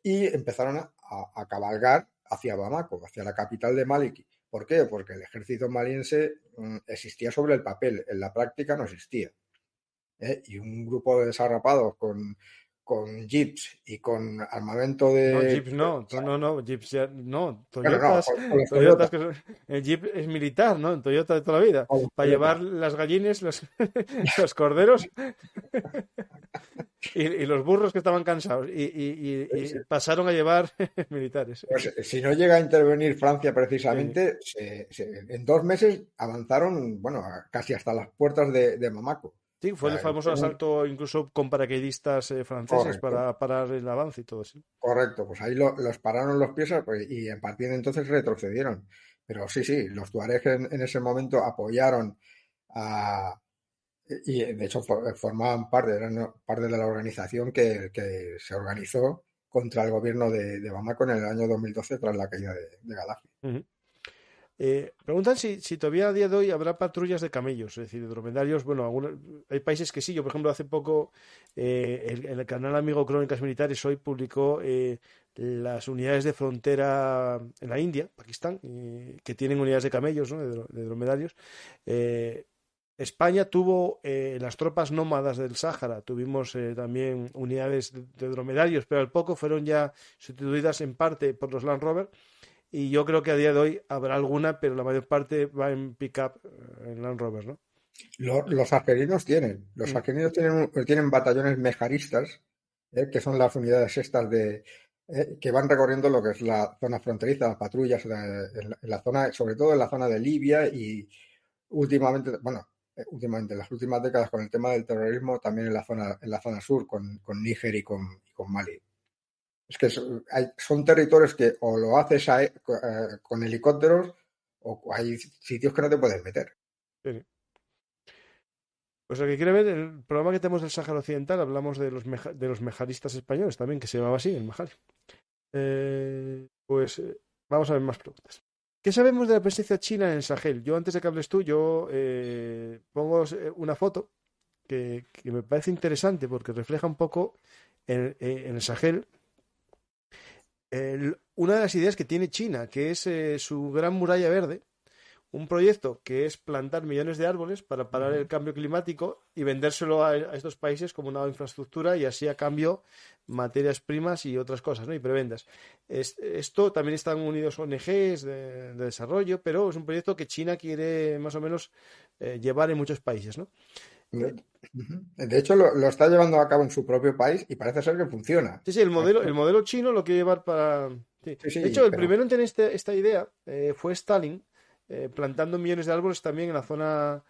y empezaron a cabalgar hacia Bamako, hacia la capital de Mali. ¿Por qué? Porque el ejército maliense existía sobre el papel, en la práctica no existía. Y un grupo de desarrapados con jeeps y con armamento No, de... jeeps no, jeeps ya, no, Bueno, no, Toyotas, con los Toyotas Toyota, que son, el jeep es militar, ¿no? En Toyota de toda la vida, con los para Toyota. llevar las gallinas, los corderos y los burros que estaban cansados y pasaron a llevar militares. Pues si no llega a intervenir Francia precisamente, en 2 meses avanzaron, bueno, casi hasta las puertas de Bamako. Sí, O fue el sea, famoso asalto incluso con paracaidistas franceses correcto, para parar el avance y todo eso. correcto. Pues ahí los pararon los pies, pues, y en partir de entonces retrocedieron. Pero sí, los tuaregs en ese momento apoyaron a, y de hecho formaban parte, eran parte de la organización que se organizó contra el gobierno de Bamako en el año 2012 tras la caída de Gaddafi. Ujú. Preguntan si todavía a día de hoy habrá patrullas de camellos, es decir, de dromedarios. Bueno, hay países que sí. Yo, por ejemplo, hace poco el canal amigo Crónicas Militares hoy publicó las unidades de frontera en la India, Pakistán, que tienen unidades de camellos, ¿no? De dromedarios. España tuvo las tropas nómadas del Sáhara, tuvimos también unidades de dromedarios, pero al poco fueron ya sustituidas en parte por los Land Rover. Y yo creo que a día de hoy habrá alguna, pero la mayor parte va en pick-up, en Land Rover, ¿no? Los argelinos Mm. tienen batallones mejaristas, que son las unidades estas que van recorriendo lo que es la zona fronteriza, las patrullas en la zona, sobre todo en la zona de Libia y últimamente, bueno, últimamente, en las últimas décadas con el tema del terrorismo, también en la zona sur, con Níger y con Mali. Es que son territorios que o lo haces con helicópteros o hay sitios que no te puedes meter. Sí. Pues el que quiere ver el programa que tenemos del Sáhara Occidental, hablamos de los mejaristas españoles también, que se llamaba así, el Mejari. Vamos a ver más preguntas. ¿Qué sabemos de la presencia china en el Sahel? Yo, antes de que hables tú, yo pongo una foto que me parece interesante porque refleja un poco en el Sahel una de las ideas que tiene China, que es su gran muralla verde, un proyecto que es plantar millones de árboles para parar el cambio climático y vendérselo a estos países como una infraestructura y así a cambio materias primas y otras cosas, ¿no? Y prebendas. Esto también están unidos ONGs de desarrollo, pero es un proyecto que China quiere más o menos llevar en muchos países, ¿no? De hecho, lo está llevando a cabo en su propio país y parece ser que funciona. Sí, el modelo chino lo quiere llevar para... Sí. Sí, De hecho, el pero primero en tener esta idea fue Stalin, plantando millones de árboles también en la zona,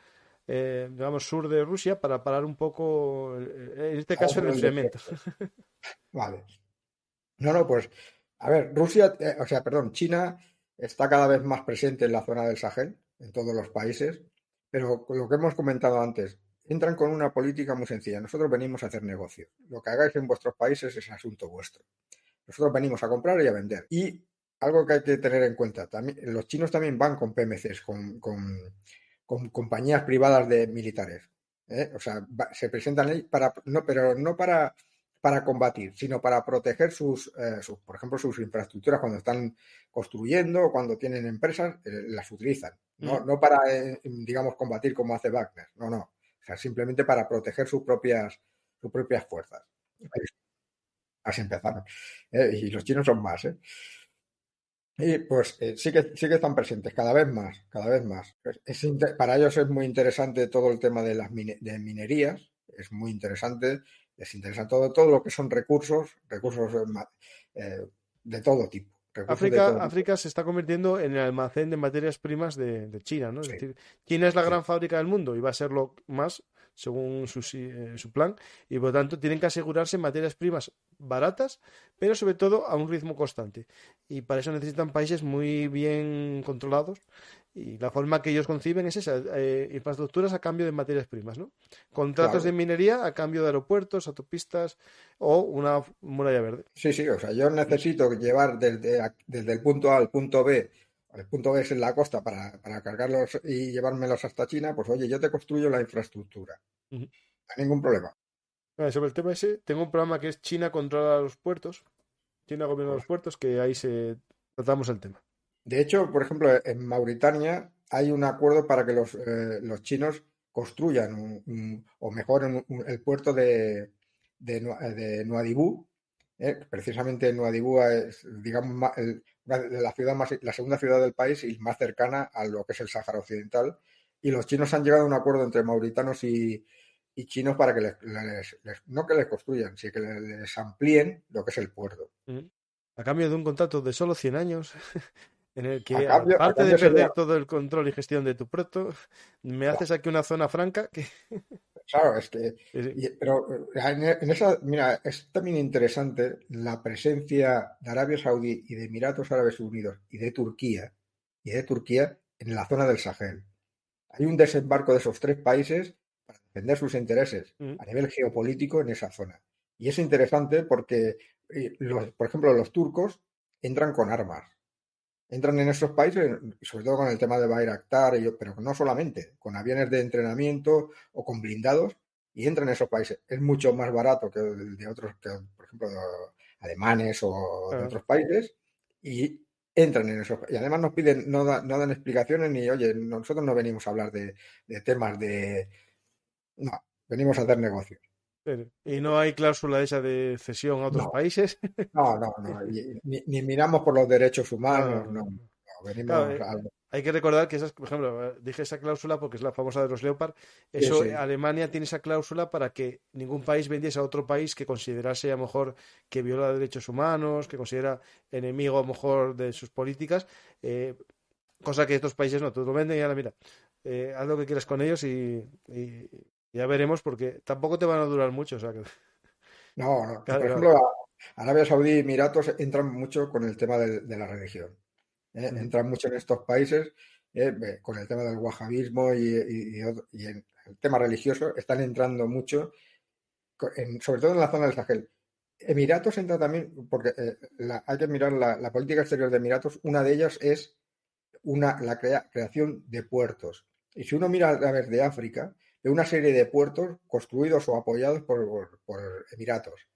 digamos, sur de Rusia para parar un poco, en este caso, el enfriamiento. vale. No, pues, a ver, Rusia, o sea, perdón, China está cada vez más presente en la zona del Sahel, en todos los países, pero con lo que hemos comentado antes, entran con una política muy sencilla. Nosotros venimos a hacer negocio. Lo que hagáis en vuestros países es asunto vuestro. Nosotros venimos a comprar y a vender. Y algo que hay que tener en cuenta, también, los chinos también van con PMCs, con compañías privadas de militares. O sea, se presentan ahí pero no para para combatir, sino para proteger por ejemplo, sus infraestructuras cuando están construyendo o cuando tienen empresas, las utilizan. No para, digamos, combatir como hace Wagner. No. O sea, simplemente para proteger sus propias fuerzas. Así empezaron. Y los chinos son más, ¿eh? Y pues sí que están presentes, cada vez más, cada vez más. Para ellos es muy interesante todo el tema de las de minerías, es muy interesante, les interesa todo lo que son recursos de todo tipo. África se está convirtiendo en el almacén de materias primas de China, ¿no? Es decir, China es la gran fábrica del mundo y va a serlo más, según su plan, y por lo tanto tienen que asegurarse materias primas baratas, pero sobre todo a un ritmo constante. Y para eso necesitan países muy bien controlados. Y la forma que ellos conciben es esa, infraestructuras a cambio de materias primas, ¿no? Contratos de minería a cambio de aeropuertos, autopistas o una muralla verde. Sí, o sea, yo necesito llevar desde el punto A al punto B, el punto B es en la costa para cargarlos y llevármelos hasta China, pues oye, yo te construyo la infraestructura. No hay ningún problema. Sobre el tema ese, tengo un programa que es China controla los puertos, China gobierna los puertos, que ahí tratamos el tema. De hecho, por ejemplo, en Mauritania hay un acuerdo para que los chinos construyan o mejoren el puerto de Nuadhibou. Precisamente Nuadhibou es, digamos, la segunda ciudad del país y más cercana a lo que es el Sáhara Occidental. Y los chinos han llegado a un acuerdo entre mauritanos y chinos para que no que les construyan, sino que les amplíen lo que es el puerto. A cambio de un contrato de solo 100 años, en el que, aparte de perder todo el control y gestión de tu puerto, me haces aquí una zona franca que... Claro, es que... Pero en esa, mira, es también interesante la presencia de Arabia Saudí y de Emiratos Árabes Unidos y de Turquía en la zona del Sahel. Hay un desembarco de esos tres países para defender sus intereses a nivel geopolítico en esa zona. Y es interesante porque, por ejemplo, los turcos entran con armas. Entran en esos países, sobre todo con el tema de Bayraktar, pero no solamente, con aviones de entrenamiento o con blindados, y entran en esos países. Es mucho más barato que de otros, por ejemplo, alemanes o de otros países, y entran en esos países. Y además nos piden, no dan explicaciones ni, oye, nosotros no venimos a hablar de temas de... No, venimos a hacer negocios. Y no hay cláusula esa de cesión a otros países. No. Ni miramos por los derechos humanos, no. Venimos claro, hay que recordar que por ejemplo, dije esa cláusula porque es la famosa de los Leopard. Eso, sí. Alemania tiene esa cláusula para que ningún país vendiese a otro país que considerase a lo mejor que viola derechos humanos, que considera enemigo a lo mejor de sus políticas, cosa que estos países no, tú lo venden y ahora mira, haz lo que quieras con ellos y ya veremos porque tampoco te van a durar mucho. O sea que... No. Por ejemplo, Arabia Saudí y Emiratos entran mucho con el tema de la religión. Entran mucho en estos países con el tema del wahabismo y en el tema religioso. Están entrando mucho, sobre todo en la zona del Sahel. Emiratos entra también, porque hay que mirar la política exterior de Emiratos. Una de ellas es la creación de puertos. Y si uno mira a través de África, ve una serie de puertos construidos o apoyados por Emiratos.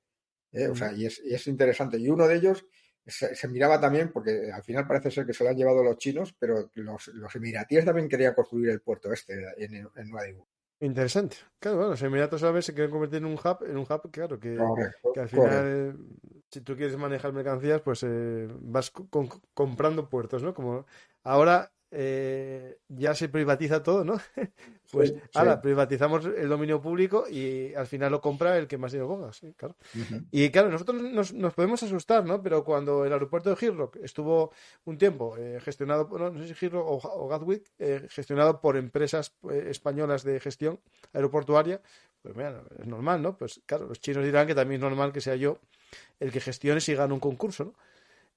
O sea, y es interesante. Y uno de ellos se miraba también, porque al final parece ser que se lo han llevado los chinos, pero los emiratíes también querían construir el puerto en Nuadhibou. Interesante. Claro, bueno, los Emiratos Árabes se quieren convertir en un hub, claro, que al final, correcto. Si tú quieres manejar mercancías, pues vas comprando puertos, ¿no? Como ahora ya se privatiza todo, ¿no? Pues ahora privatizamos el dominio público y al final lo compra el que más dinero ponga, sí, claro. Y claro, nosotros nos podemos asustar, ¿no? Pero cuando el aeropuerto de Heathrow estuvo un tiempo gestionado, no sé si Heathrow o Gatwick, gestionado por empresas españolas de gestión aeroportuaria, pues mira, es normal, ¿no? Pues claro, los chinos dirán que también es normal que sea yo el que gestione si gana un concurso, ¿no?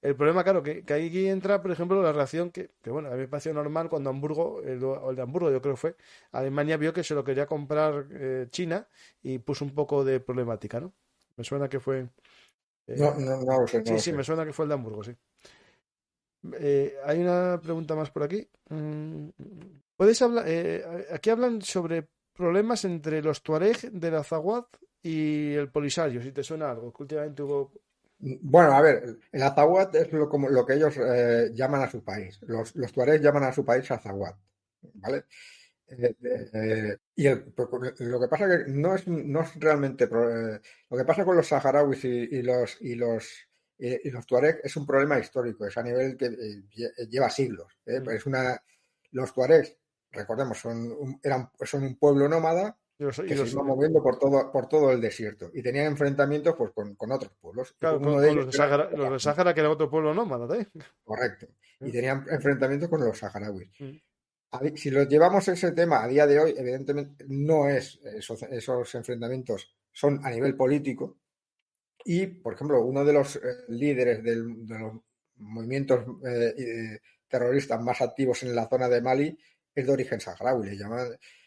El problema, claro, que aquí entra, por ejemplo, la relación que bueno, a mí me pareció normal cuando Hamburgo, el de Hamburgo yo creo que fue, Alemania vio que se lo quería comprar China y puso un poco de problemática, ¿no? Me suena que fue... No lo sé. Sí, me suena que fue el de Hamburgo, sí. Hay una pregunta más por aquí. ¿Puedes hablar? Aquí hablan sobre problemas entre los Tuareg del Azawad y el Polisario, si te suena algo, que últimamente hubo... Bueno, a ver, el Azawad es como lo que ellos llaman a su país. Los tuaregs llaman a su país Azawad, ¿vale? Lo que pasa que no es realmente lo que pasa con los saharauis y los tuareg es un problema histórico, es a nivel que lleva siglos. Los tuaregs, recordemos, son un pueblo nómada que se iba moviendo por todo el desierto y tenían enfrentamientos pues con otros pueblos. Y Claro, uno de con ellos los del Sáhara, que era otro pueblo nómada, ¿eh? correcto, y tenían enfrentamientos con los saharauis. Si los llevamos ese tema a día de hoy, evidentemente no es esos enfrentamientos son a nivel político y, por ejemplo, uno de los líderes de los movimientos terroristas más activos en la zona de Mali es de origen saharaui,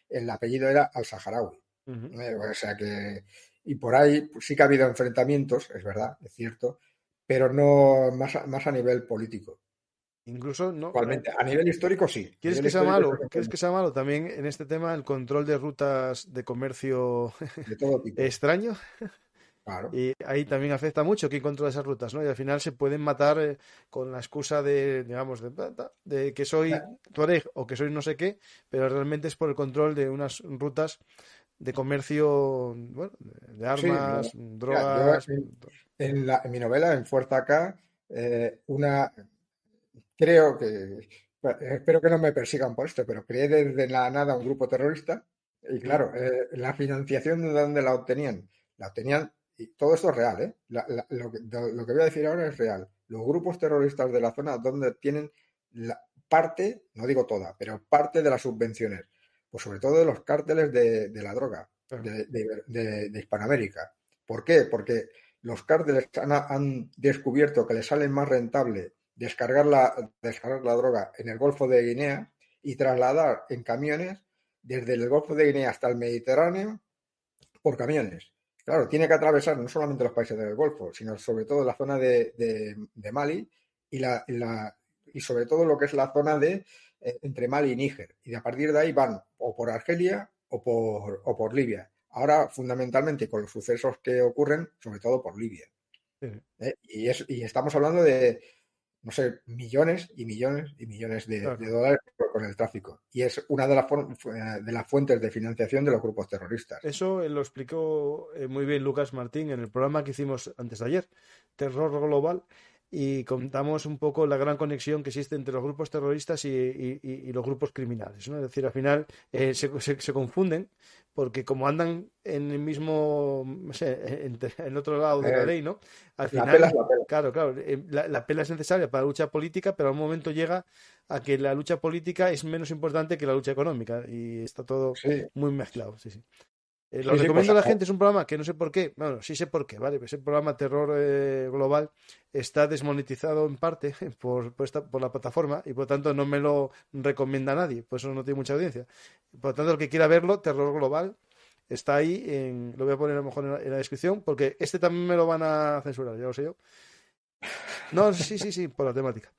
el apellido era al-Saharaui. O sea que, y por ahí pues, sí que ha habido enfrentamientos, es verdad, es cierto, pero no más a nivel político. Incluso no. Igualmente, a nivel histórico sí. ¿Quieres que sea malo? ¿Quieres que sea malo? También en este tema el control de rutas de comercio de todo tipo. extraño. Claro. Y ahí también afecta mucho quién controla esas rutas, ¿no? Y al final se pueden matar con la excusa de, digamos, de que soy tuareg o que soy no sé qué, pero realmente es por el control de unas rutas de comercio, bueno, de armas, Sí, drogas. yo en mi novela, en Fuerza K, creo que, espero que no me persigan por esto, pero creé desde la nada un grupo terrorista y claro, la financiación de dónde la obtenían. La obtenían, y todo esto es real, ¿eh? Lo que voy a decir ahora es real. Los grupos terroristas de la zona donde tienen parte, no digo toda, pero parte de las subvenciones, pues sobre todo de los cárteles de la droga de Hispanoamérica. ¿Por qué? Porque los cárteles han descubierto que les sale más rentable descargar la droga en el Golfo de Guinea y trasladar en camiones desde el Golfo de Guinea hasta el Mediterráneo por camiones. Claro, tiene que atravesar no solamente los países del Golfo, sino sobre todo la zona de Mali y sobre todo lo que es la zona de entre Mali y Níger. Y a partir de ahí van o por Argelia o por Libia. Ahora, fundamentalmente, con los sucesos que ocurren, sobre todo por Libia. Sí. Y estamos hablando de, no sé, millones y millones y millones de dólares con el tráfico. Y es una de las fuentes de financiación de los grupos terroristas. Eso lo explicó muy bien Lucas Martín en el programa que hicimos antes de ayer, Terror Global, y contamos un poco la gran conexión que existe entre los grupos terroristas y los grupos criminales, ¿no? Es decir, al final se confunden porque como andan en el mismo, no sé, en otro lado de la ley, ¿no? Al final, la pela. claro, la pela es necesaria para la lucha política, pero al momento llega a que la lucha política es menos importante que la lucha económica y está todo muy mezclado, sí. Lo recomiendo a la gente, es un programa que no sé por qué, bueno, sí sé por qué, ¿vale? Pues el programa Terror Global está desmonetizado en parte por la plataforma y por lo tanto no me lo recomienda nadie, por eso no tiene mucha audiencia. Por lo tanto, el que quiera verlo, Terror Global, está ahí, lo voy a poner a lo mejor en la descripción, porque este también me lo van a censurar, ya lo sé yo. No, sí, por la temática.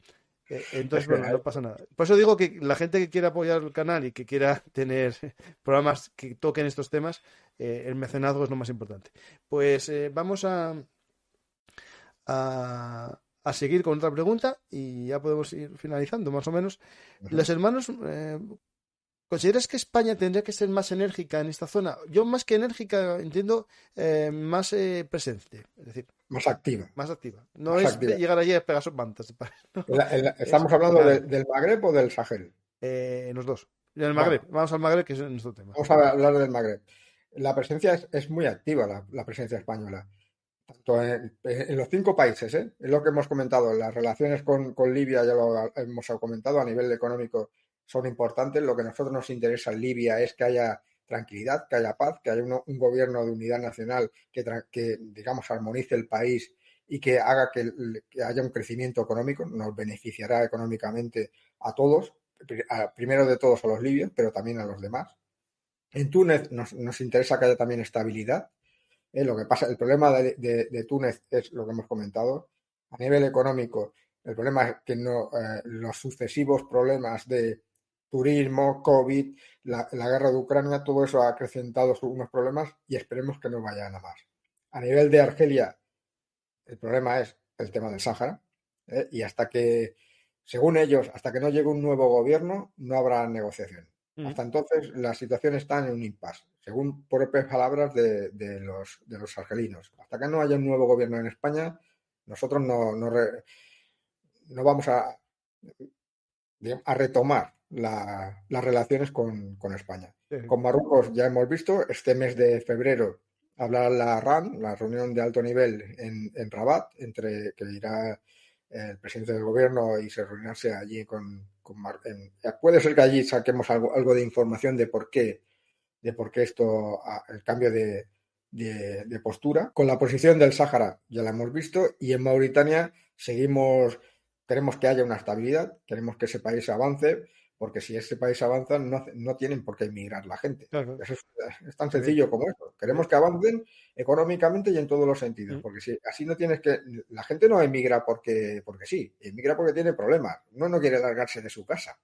Entonces, bueno, no pasa nada. Por eso digo que la gente que quiera apoyar el canal y que quiera tener programas que toquen estos temas, el mecenazgo es lo más importante. Pues vamos a seguir con otra pregunta y ya podemos ir finalizando, más o menos. Los hermanos, ¿consideras que España tendría que ser más enérgica en esta zona? Yo más que enérgica entiendo más presente, es decir, más activa. Más activa. No más es activa. Llegar allí a pegar sus mantas. ¿No? ¿Estamos hablando del Magreb o del Sahel? Los dos. En el Magreb. Vamos al Magreb, que es nuestro tema. Vamos a hablar del Magreb. La presencia es muy activa, la presencia española. Tanto en los 5 países, es lo que hemos comentado. Las relaciones con Libia ya lo hemos comentado a nivel económico son importantes. Lo que a nosotros nos interesa en Libia es que haya tranquilidad, que haya paz, que haya un gobierno de unidad nacional que, digamos, armonice el país y que haga que haya un crecimiento económico. Nos beneficiará económicamente a todos, primero de todos a los libios, pero también a los demás. En Túnez nos interesa que haya también estabilidad. Lo que pasa, el problema de Túnez es lo que hemos comentado. A nivel económico, el problema es que los sucesivos problemas de turismo, COVID, la guerra de Ucrania, todo eso ha acrecentado unos problemas y esperemos que no vayan a más. A nivel de Argelia, el problema es el tema del Sáhara, y según ellos, hasta que no llegue un nuevo gobierno, no habrá negociación. Hasta entonces, la situación está en un impasse, según propias palabras de los argelinos. Hasta que no haya un nuevo gobierno en España, nosotros no vamos a retomar las relaciones con España. Sí. Con Marruecos ya hemos visto, este mes de febrero habrá la RAN, la reunión de alto nivel en Rabat, que irá el presidente del gobierno y se reunirse allí puede ser que allí saquemos algo de información de por qué el cambio de postura. Con la posición del Sáhara ya la hemos visto y en Mauritania queremos que haya una estabilidad, queremos que ese país avance, porque si ese país avanza no tienen por qué emigrar la gente. Claro. Eso es tan sencillo como eso. Queremos que avancen económicamente y en todos los sentidos, porque si así no tienes que... La gente no emigra porque sí, emigra porque tiene problemas. Uno no quiere largarse de su casa.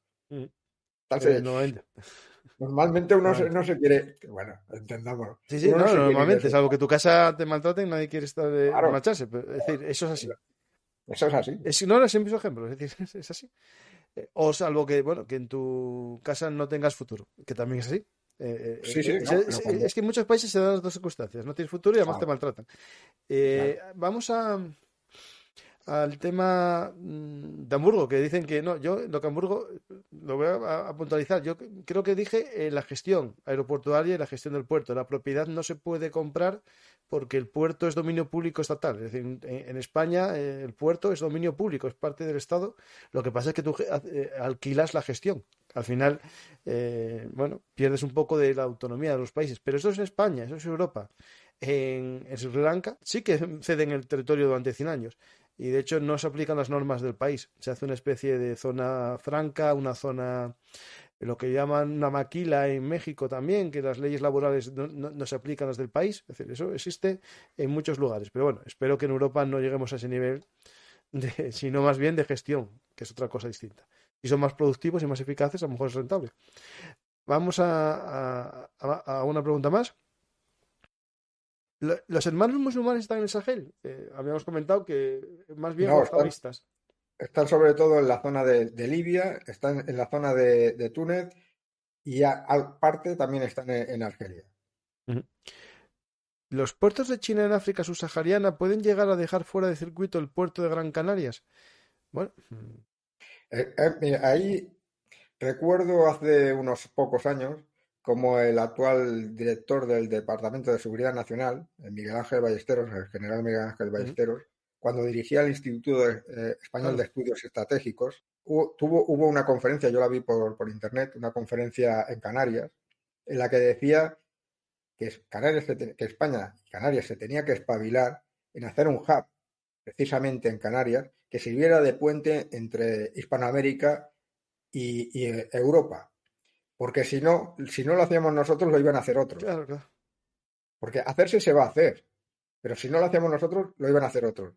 Normalmente uno no se quiere... Bueno, entendamos. Sí, Uno no se quiere normalmente, salvo que tu casa te maltraten, nadie quiere estar de Claro. marcharse. Es decir, eso es así. Eso es así. No es el mismo ejemplo, es decir, es así. O salvo que, bueno, que en tu casa no tengas futuro, que también es así. Sí, Es que en muchos países se dan las dos circunstancias. No tienes futuro y además te maltratan. Vamos al tema de Hamburgo, que dicen que no, yo lo que Hamburgo lo voy a puntualizar. Yo creo que dije la gestión aeroportuaria y la gestión del puerto. La propiedad no se puede comprar porque el puerto es dominio público estatal. Es decir, en España el puerto es dominio público, es parte del Estado. Lo que pasa es que tú alquilas la gestión. Al final, bueno, pierdes un poco de la autonomía de los países. Pero eso es España, eso es Europa. En Sri Lanka sí que ceden el territorio durante 100 años y de hecho no se aplican las normas del país. Se hace una especie de zona franca, una zona, lo que llaman una maquila en México también, que las leyes laborales no se aplican las del país. Es decir, eso existe en muchos lugares. Pero bueno, espero que en Europa no lleguemos a ese nivel, sino más bien de gestión, que es otra cosa distinta. Si son más productivos y más eficaces, a lo mejor es rentable. Vamos a una pregunta más. ¿Los hermanos musulmanes están en el Sahel? Habíamos comentado que más bien wahabistas. Están sobre todo en la zona de Libia, están en la zona de Túnez y aparte también están en Argelia. ¿Los puertos de China en África subsahariana pueden llegar a dejar fuera de circuito el puerto de Gran Canarias? Bueno. Ahí recuerdo hace unos pocos años como el actual director del Departamento de Seguridad Nacional, Miguel Ángel Ballesteros, el general Miguel Ángel Ballesteros, cuando dirigía el Instituto Español de Estudios Estratégicos, hubo una conferencia, yo la vi por internet, una conferencia en Canarias, en la que decía que España y Canarias se tenía que espabilar en hacer un hub, precisamente en Canarias, que sirviera de puente entre Hispanoamérica y Europa. Porque si no lo hacíamos nosotros, lo iban a hacer otros. Claro. Porque hacerse se va a hacer, pero si no lo hacíamos nosotros, lo iban a hacer otros.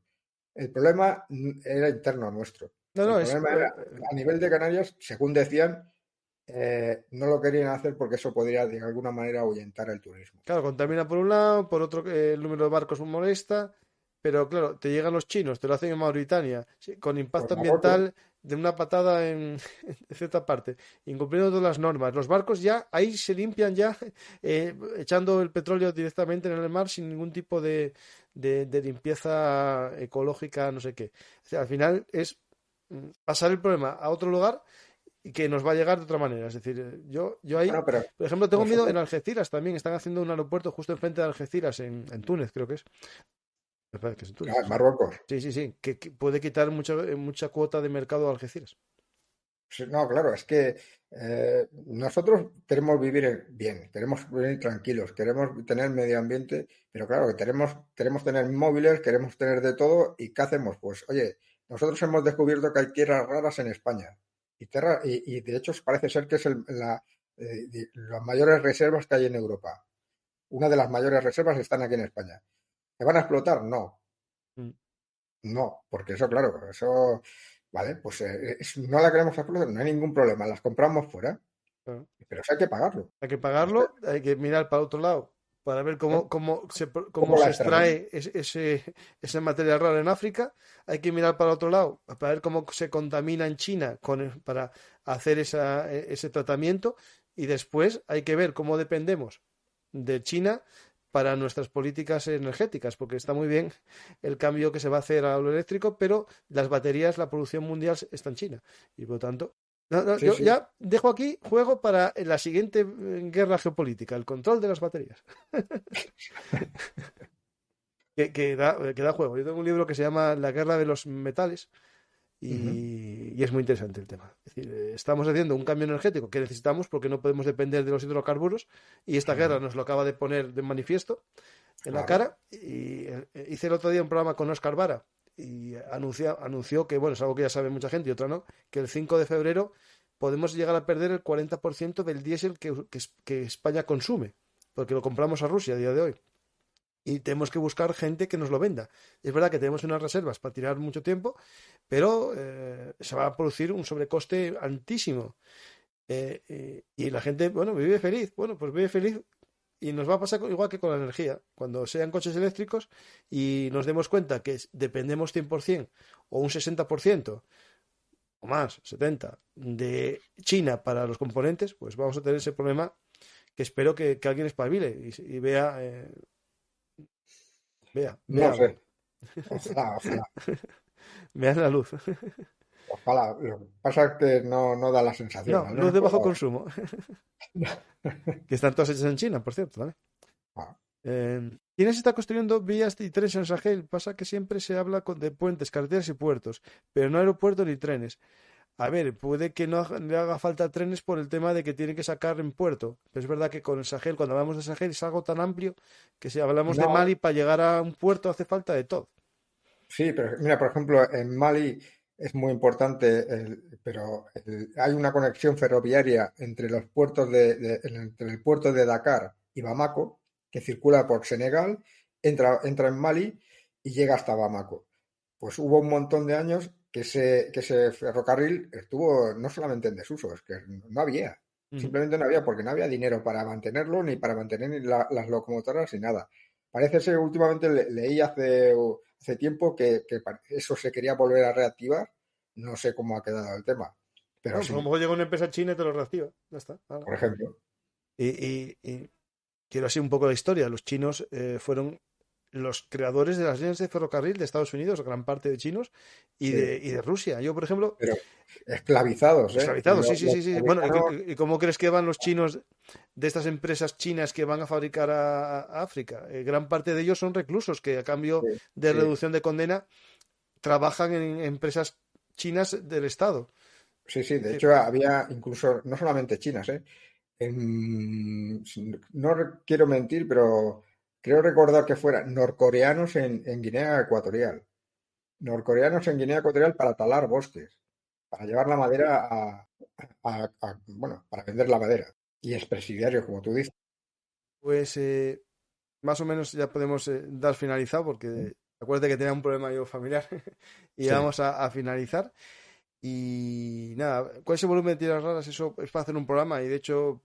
El problema era interno nuestro. El problema era, a nivel de Canarias, según decían, no lo querían hacer porque eso podría de alguna manera ahuyentar el turismo. Claro, contamina por un lado, por otro el número de barcos molesta, pero claro, te llegan los chinos, te lo hacen en Mauritania, con impacto ambiental de una patada en cierta parte, incumpliendo todas las normas. Los barcos ya, ahí se limpian ya, echando el petróleo directamente en el mar sin ningún tipo de limpieza ecológica, no sé qué. O sea, al final es pasar el problema a otro lugar y que nos va a llegar de otra manera. Es decir, yo ahí, por ejemplo, tengo miedo en Algeciras también. Están haciendo un aeropuerto justo enfrente de Algeciras, en Túnez, creo que es. Me parece que es en Túnez. En Marruecos. Sí, que puede quitar mucha cuota de mercado a Algeciras. No, claro, es que nosotros queremos vivir bien, queremos vivir tranquilos, queremos tener medio ambiente, pero claro, que queremos tener móviles, queremos tener de todo, ¿y qué hacemos? Pues, oye, nosotros hemos descubierto que hay tierras raras en España, y de hecho parece ser que es las mayores reservas que hay en Europa. Una de las mayores reservas están aquí en España. ¿Se van a explotar? No. No, porque eso, claro, eso Vale, pues no la queremos hacer, no hay ningún problema, las compramos fuera, Claro. pero eso hay que pagarlo. Hay que pagarlo, hay que mirar para otro lado para ver ¿Eh? cómo ¿Cómo la se extraen? extrae ese material raro en África. Hay que mirar para otro lado para ver cómo se contamina en China para hacer ese tratamiento. Y después hay que ver cómo dependemos de China para nuestras políticas energéticas, porque está muy bien el cambio que se va a hacer a lo eléctrico, pero las baterías, la producción mundial está en China. Y por lo tanto, no, no, Sí, yo sí. ya dejo aquí juego para la siguiente guerra geopolítica, el control de las baterías. Que da juego. Yo tengo un libro que se llama La guerra de los metales Ujú. y es muy interesante el tema. Es decir, estamos haciendo un cambio energético que necesitamos porque no podemos depender de los hidrocarburos y esta guerra Ujú. nos lo acaba de poner de manifiesto en la Claro. cara. Y hice el otro día un programa con Oscar Vara y anunció que, bueno, es algo que ya sabe mucha gente y otra no, que el 5 de febrero podemos llegar a perder el 40% del diésel que España consume, porque lo compramos a Rusia a día de hoy. Y tenemos que buscar gente que nos lo venda. Es verdad que tenemos unas reservas para tirar mucho tiempo, pero se va a producir un sobrecoste altísimo. Y la gente, bueno, vive feliz. Bueno, pues vive feliz y nos va a pasar igual que con la energía. Cuando sean coches eléctricos y nos demos cuenta que dependemos 100% o un 60% o más, 70%, de China para los componentes, pues vamos a tener ese problema que espero que alguien espabile y vea No sé. algo. Ojalá, ojalá, Vean la luz. ojalá. Lo que pasa es que no da la sensación, No, al luz menos de por bajo ahora. consumo. Que están todas hechas en China, por cierto, ¿vale? Ah, China se está construyendo vías y trenes en Sahel. Pasa que siempre se habla de puentes, carreteras y puertos, pero no aeropuertos ni trenes. A ver, puede que no le haga falta trenes por el tema de que tiene que sacar en puerto. Pero es verdad que con el Sahel, cuando hablamos de Sahel, es algo tan amplio que si hablamos de no, Mali, para llegar a un puerto hace falta de todo. sí, pero mira, por ejemplo, en Mali es muy importante, pero hay una conexión ferroviaria entre los puertos entre el puerto de Dakar y Bamako, que circula por Senegal, entra en Mali y llega hasta Bamako. Pues hubo un montón de años que ese ferrocarril estuvo no solamente en desuso, es que no había, Ujú. simplemente no había, porque no había dinero para mantenerlo, ni para mantener ni las locomotoras, ni nada. Parece ser, últimamente leí hace tiempo que eso se quería volver a reactivar, no sé cómo ha quedado el tema, pero Bueno, pues a lo sí, mejor llega una empresa china y te lo reactiva. Ya está. Hala. por ejemplo, Y quiero así un poco la historia. Los chinos fueron los creadores de las líneas de ferrocarril de Estados Unidos, gran parte de chinos, y sí, de Rusia. Yo, por ejemplo, pero esclavizados, ¿eh? esclavizados, sí, sí, Los sí, sí. Bueno, americanos, ¿y cómo crees que van los chinos de estas empresas chinas que van a fabricar a África? Gran parte de ellos son reclusos que a cambio sí, de sí, reducción de condena trabajan en empresas chinas del Estado. sí, sí, Es de decir, hecho había incluso, no solamente chinas, ¿eh? No quiero mentir, pero creo recordar que fueran norcoreanos en Guinea Ecuatorial. Norcoreanos en Guinea Ecuatorial para talar bosques, para llevar la madera bueno, para vender la madera. Y expresidiarios, como tú dices. pues más o menos ya podemos dar finalizado porque acuérdate que tenía un problema yo familiar y Sí, vamos a finalizar. Y nada, con ese volumen de tiras raras, eso es para hacer un programa y de hecho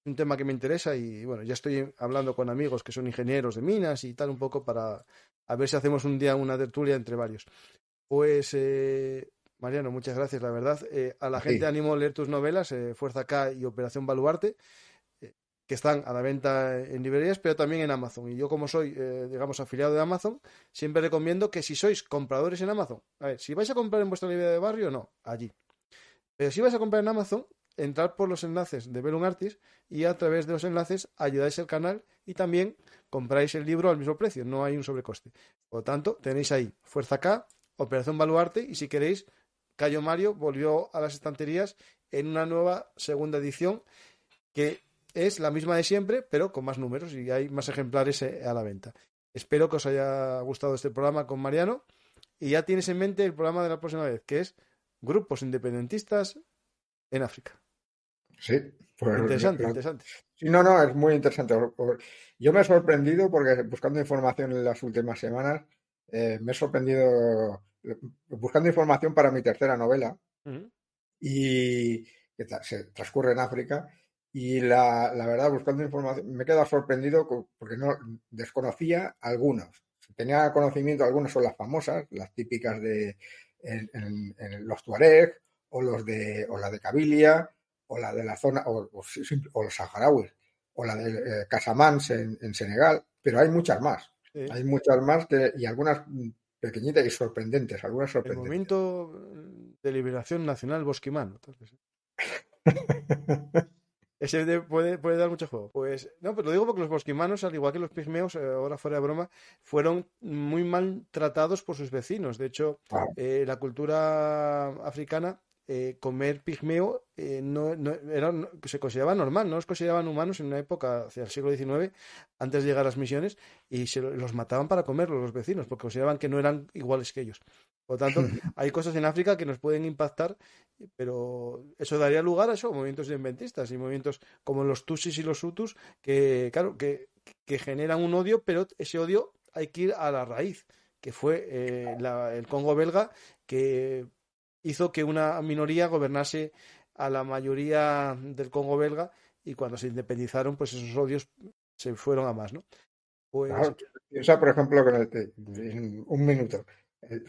un tema que me interesa y bueno, ya estoy hablando con amigos que son ingenieros de minas y tal un poco para a ver si hacemos un día una tertulia entre varios. Pues Mariano, muchas gracias, la verdad. A la a gente ti. animo a leer tus novelas, Fuerza K y Operación Baluarte, eh, que están a la venta en librerías, pero también en Amazon. Y yo como soy, digamos, afiliado de Amazon, siempre recomiendo que si sois compradores en Amazon, a ver, si vais a comprar en vuestra librería de barrio, no, allí. Pero si vais a comprar en Amazon, entrad por los enlaces de Bellum Artis y a través de los enlaces ayudáis al canal y también compráis el libro al mismo precio, no hay un sobrecoste. Por lo tanto, tenéis ahí Fuerza K, Operación Baluarte y si queréis, Cayo Mario volvió a las estanterías en una nueva segunda edición que es la misma de siempre, pero con más números y hay más ejemplares a la venta. Espero que os haya gustado este programa con Mariano y ya tienes en mente el programa de la próxima vez, que es grupos independentistas en África. Sí, pues Interesante, interesante. sí, no, es muy interesante. Yo me he sorprendido porque buscando información en las últimas semanas me he sorprendido buscando información para mi tercera novela Ujú. y que se transcurre en África. Y la verdad, buscando información, me he quedado sorprendido porque no desconocía algunos. Tenía conocimiento, algunas son las famosas, las típicas de en los Tuareg, o la de Kabilia, o la de la zona, o los saharauis, o la de Casamance en Senegal, pero hay muchas más. Sí. Hay muchas más y algunas pequeñitas y sorprendentes, algunas El sorprendentes. movimiento de liberación nacional bosquimano. Tal vez. Ese puede dar mucho juego. Pues no, pero lo digo porque los bosquimanos, al igual que los pigmeos, ahora fuera de broma, fueron muy mal tratados por sus vecinos. De hecho, Ah, la cultura africana, comer pigmeo se consideraba normal, no los consideraban humanos en una época, hacia el siglo XIX, antes de llegar a las misiones, y los mataban para comerlos los vecinos, porque consideraban que no eran iguales que ellos. Por lo tanto, hay cosas en África que nos pueden impactar, pero eso daría lugar a eso, movimientos independentistas y movimientos como los Tutsis y los Hutus, que, claro, que generan un odio, pero ese odio hay que ir a la raíz, que fue el Congo belga, que hizo que una minoría gobernase a la mayoría del Congo belga, y cuando se independizaron, pues esos odios se fueron a más, ¿no? Pues claro, piensa, por ejemplo, en un minuto,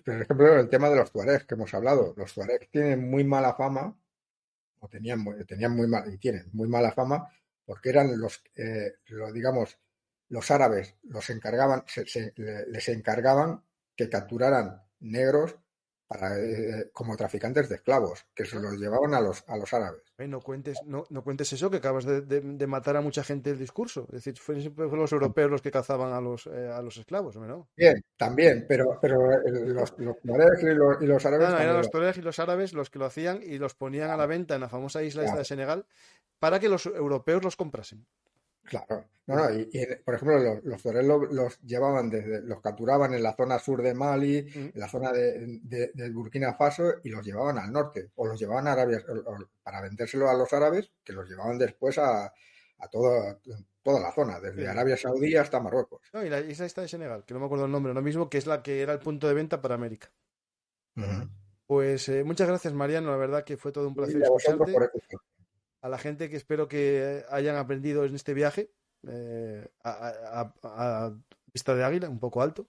por ejemplo, el tema de los tuaregs que hemos hablado. Los tuaregs tienen muy mala fama, o tenían muy mal, y tienen muy mala fama, porque eran digamos, los árabes los encargaban, les encargaban que capturaran negros como traficantes de esclavos, que se los llevaban a los árabes. no cuentes eso, que acabas de matar a mucha gente el discurso. Es decir, siempre fueron los europeos los que cazaban a los esclavos, ¿no? Bien, también, pero los tuaregs y los No, árabes no, eran también los tuaregs y los árabes los que lo hacían y los ponían a la venta en la famosa isla esta de claro. Senegal para que los europeos los comprasen. Claro, no, no, por ejemplo, los toreros los llevaban los capturaban en la zona sur de Mali, Mm. en la zona de Burkina Faso, y los llevaban al norte, o los llevaban a Arabia, para vendérselo a los árabes, que los llevaban después a toda la zona, desde Sí. Arabia Saudí hasta Marruecos. No, y la isla esta de Senegal, que no me acuerdo el nombre ahora mismo, que es la que era el punto de venta para América. Ujú. Pues muchas gracias, Mariano. La verdad que fue todo un placer Y a vosotros por escucharte. escuchar. A la gente que espero que hayan aprendido en este viaje, a vista de águila, un poco alto.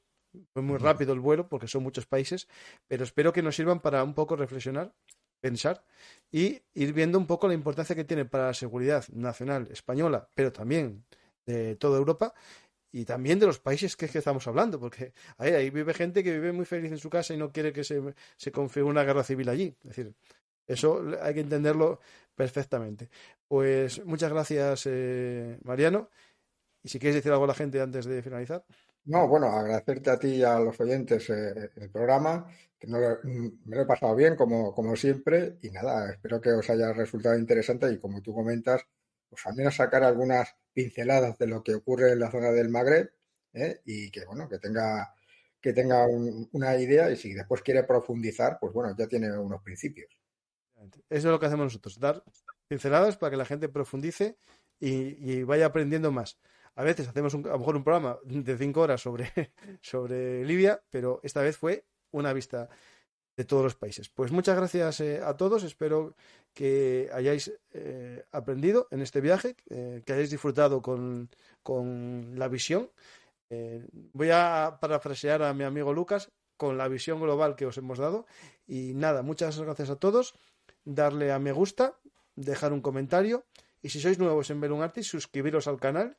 Fue muy Ujú. rápido el vuelo porque son muchos países, pero espero que nos sirvan para un poco reflexionar, pensar y ir viendo un poco la importancia que tiene para la seguridad nacional española, pero también de toda Europa y también de los países que estamos hablando, porque ahí vive gente que vive muy feliz en su casa y no quiere que se configure una guerra civil allí. Es decir, eso hay que entenderlo perfectamente. Pues muchas gracias, Mariano. Y si quieres decir algo a la gente antes de finalizar. No, bueno, agradecerte a ti y a los oyentes el programa, que me lo he pasado bien como siempre, y nada, espero que os haya resultado interesante y como tú comentas, pues al menos sacar algunas pinceladas de lo que ocurre en la zona del Magreb, y que bueno, que tenga una idea, y si después quiere profundizar, pues bueno, ya tiene unos principios. Eso es lo que hacemos nosotros, dar pinceladas para que la gente profundice y vaya aprendiendo más. A veces hacemos a lo mejor un programa de 5 horas sobre Libia, pero esta vez fue una vista de todos los países. Pues muchas gracias a todos, espero que hayáis aprendido en este viaje, que hayáis disfrutado con la visión. Voy a parafrasear a mi amigo Lucas con la visión global que os hemos dado. Y nada, muchas gracias a todos. Darle a me gusta, dejar un comentario. Y si sois nuevos en Belun Artis, suscribiros al canal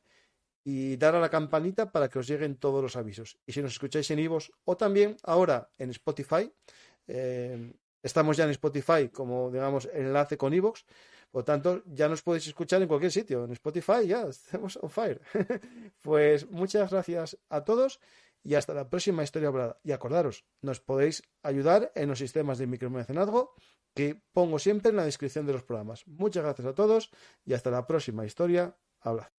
y dar a la campanita para que os lleguen todos los avisos. Y si nos escucháis en iVoox o también ahora en Spotify, estamos ya en Spotify como, digamos, enlace con iVoox. Por lo tanto, ya nos podéis escuchar en cualquier sitio. En Spotify ya estamos on fire. Pues muchas gracias a todos y hasta la próxima historia hablada. Y acordaros, nos podéis ayudar en los sistemas de micromecenazgo que pongo siempre en la descripción de los programas. Muchas gracias a todos y hasta la próxima historia hablada.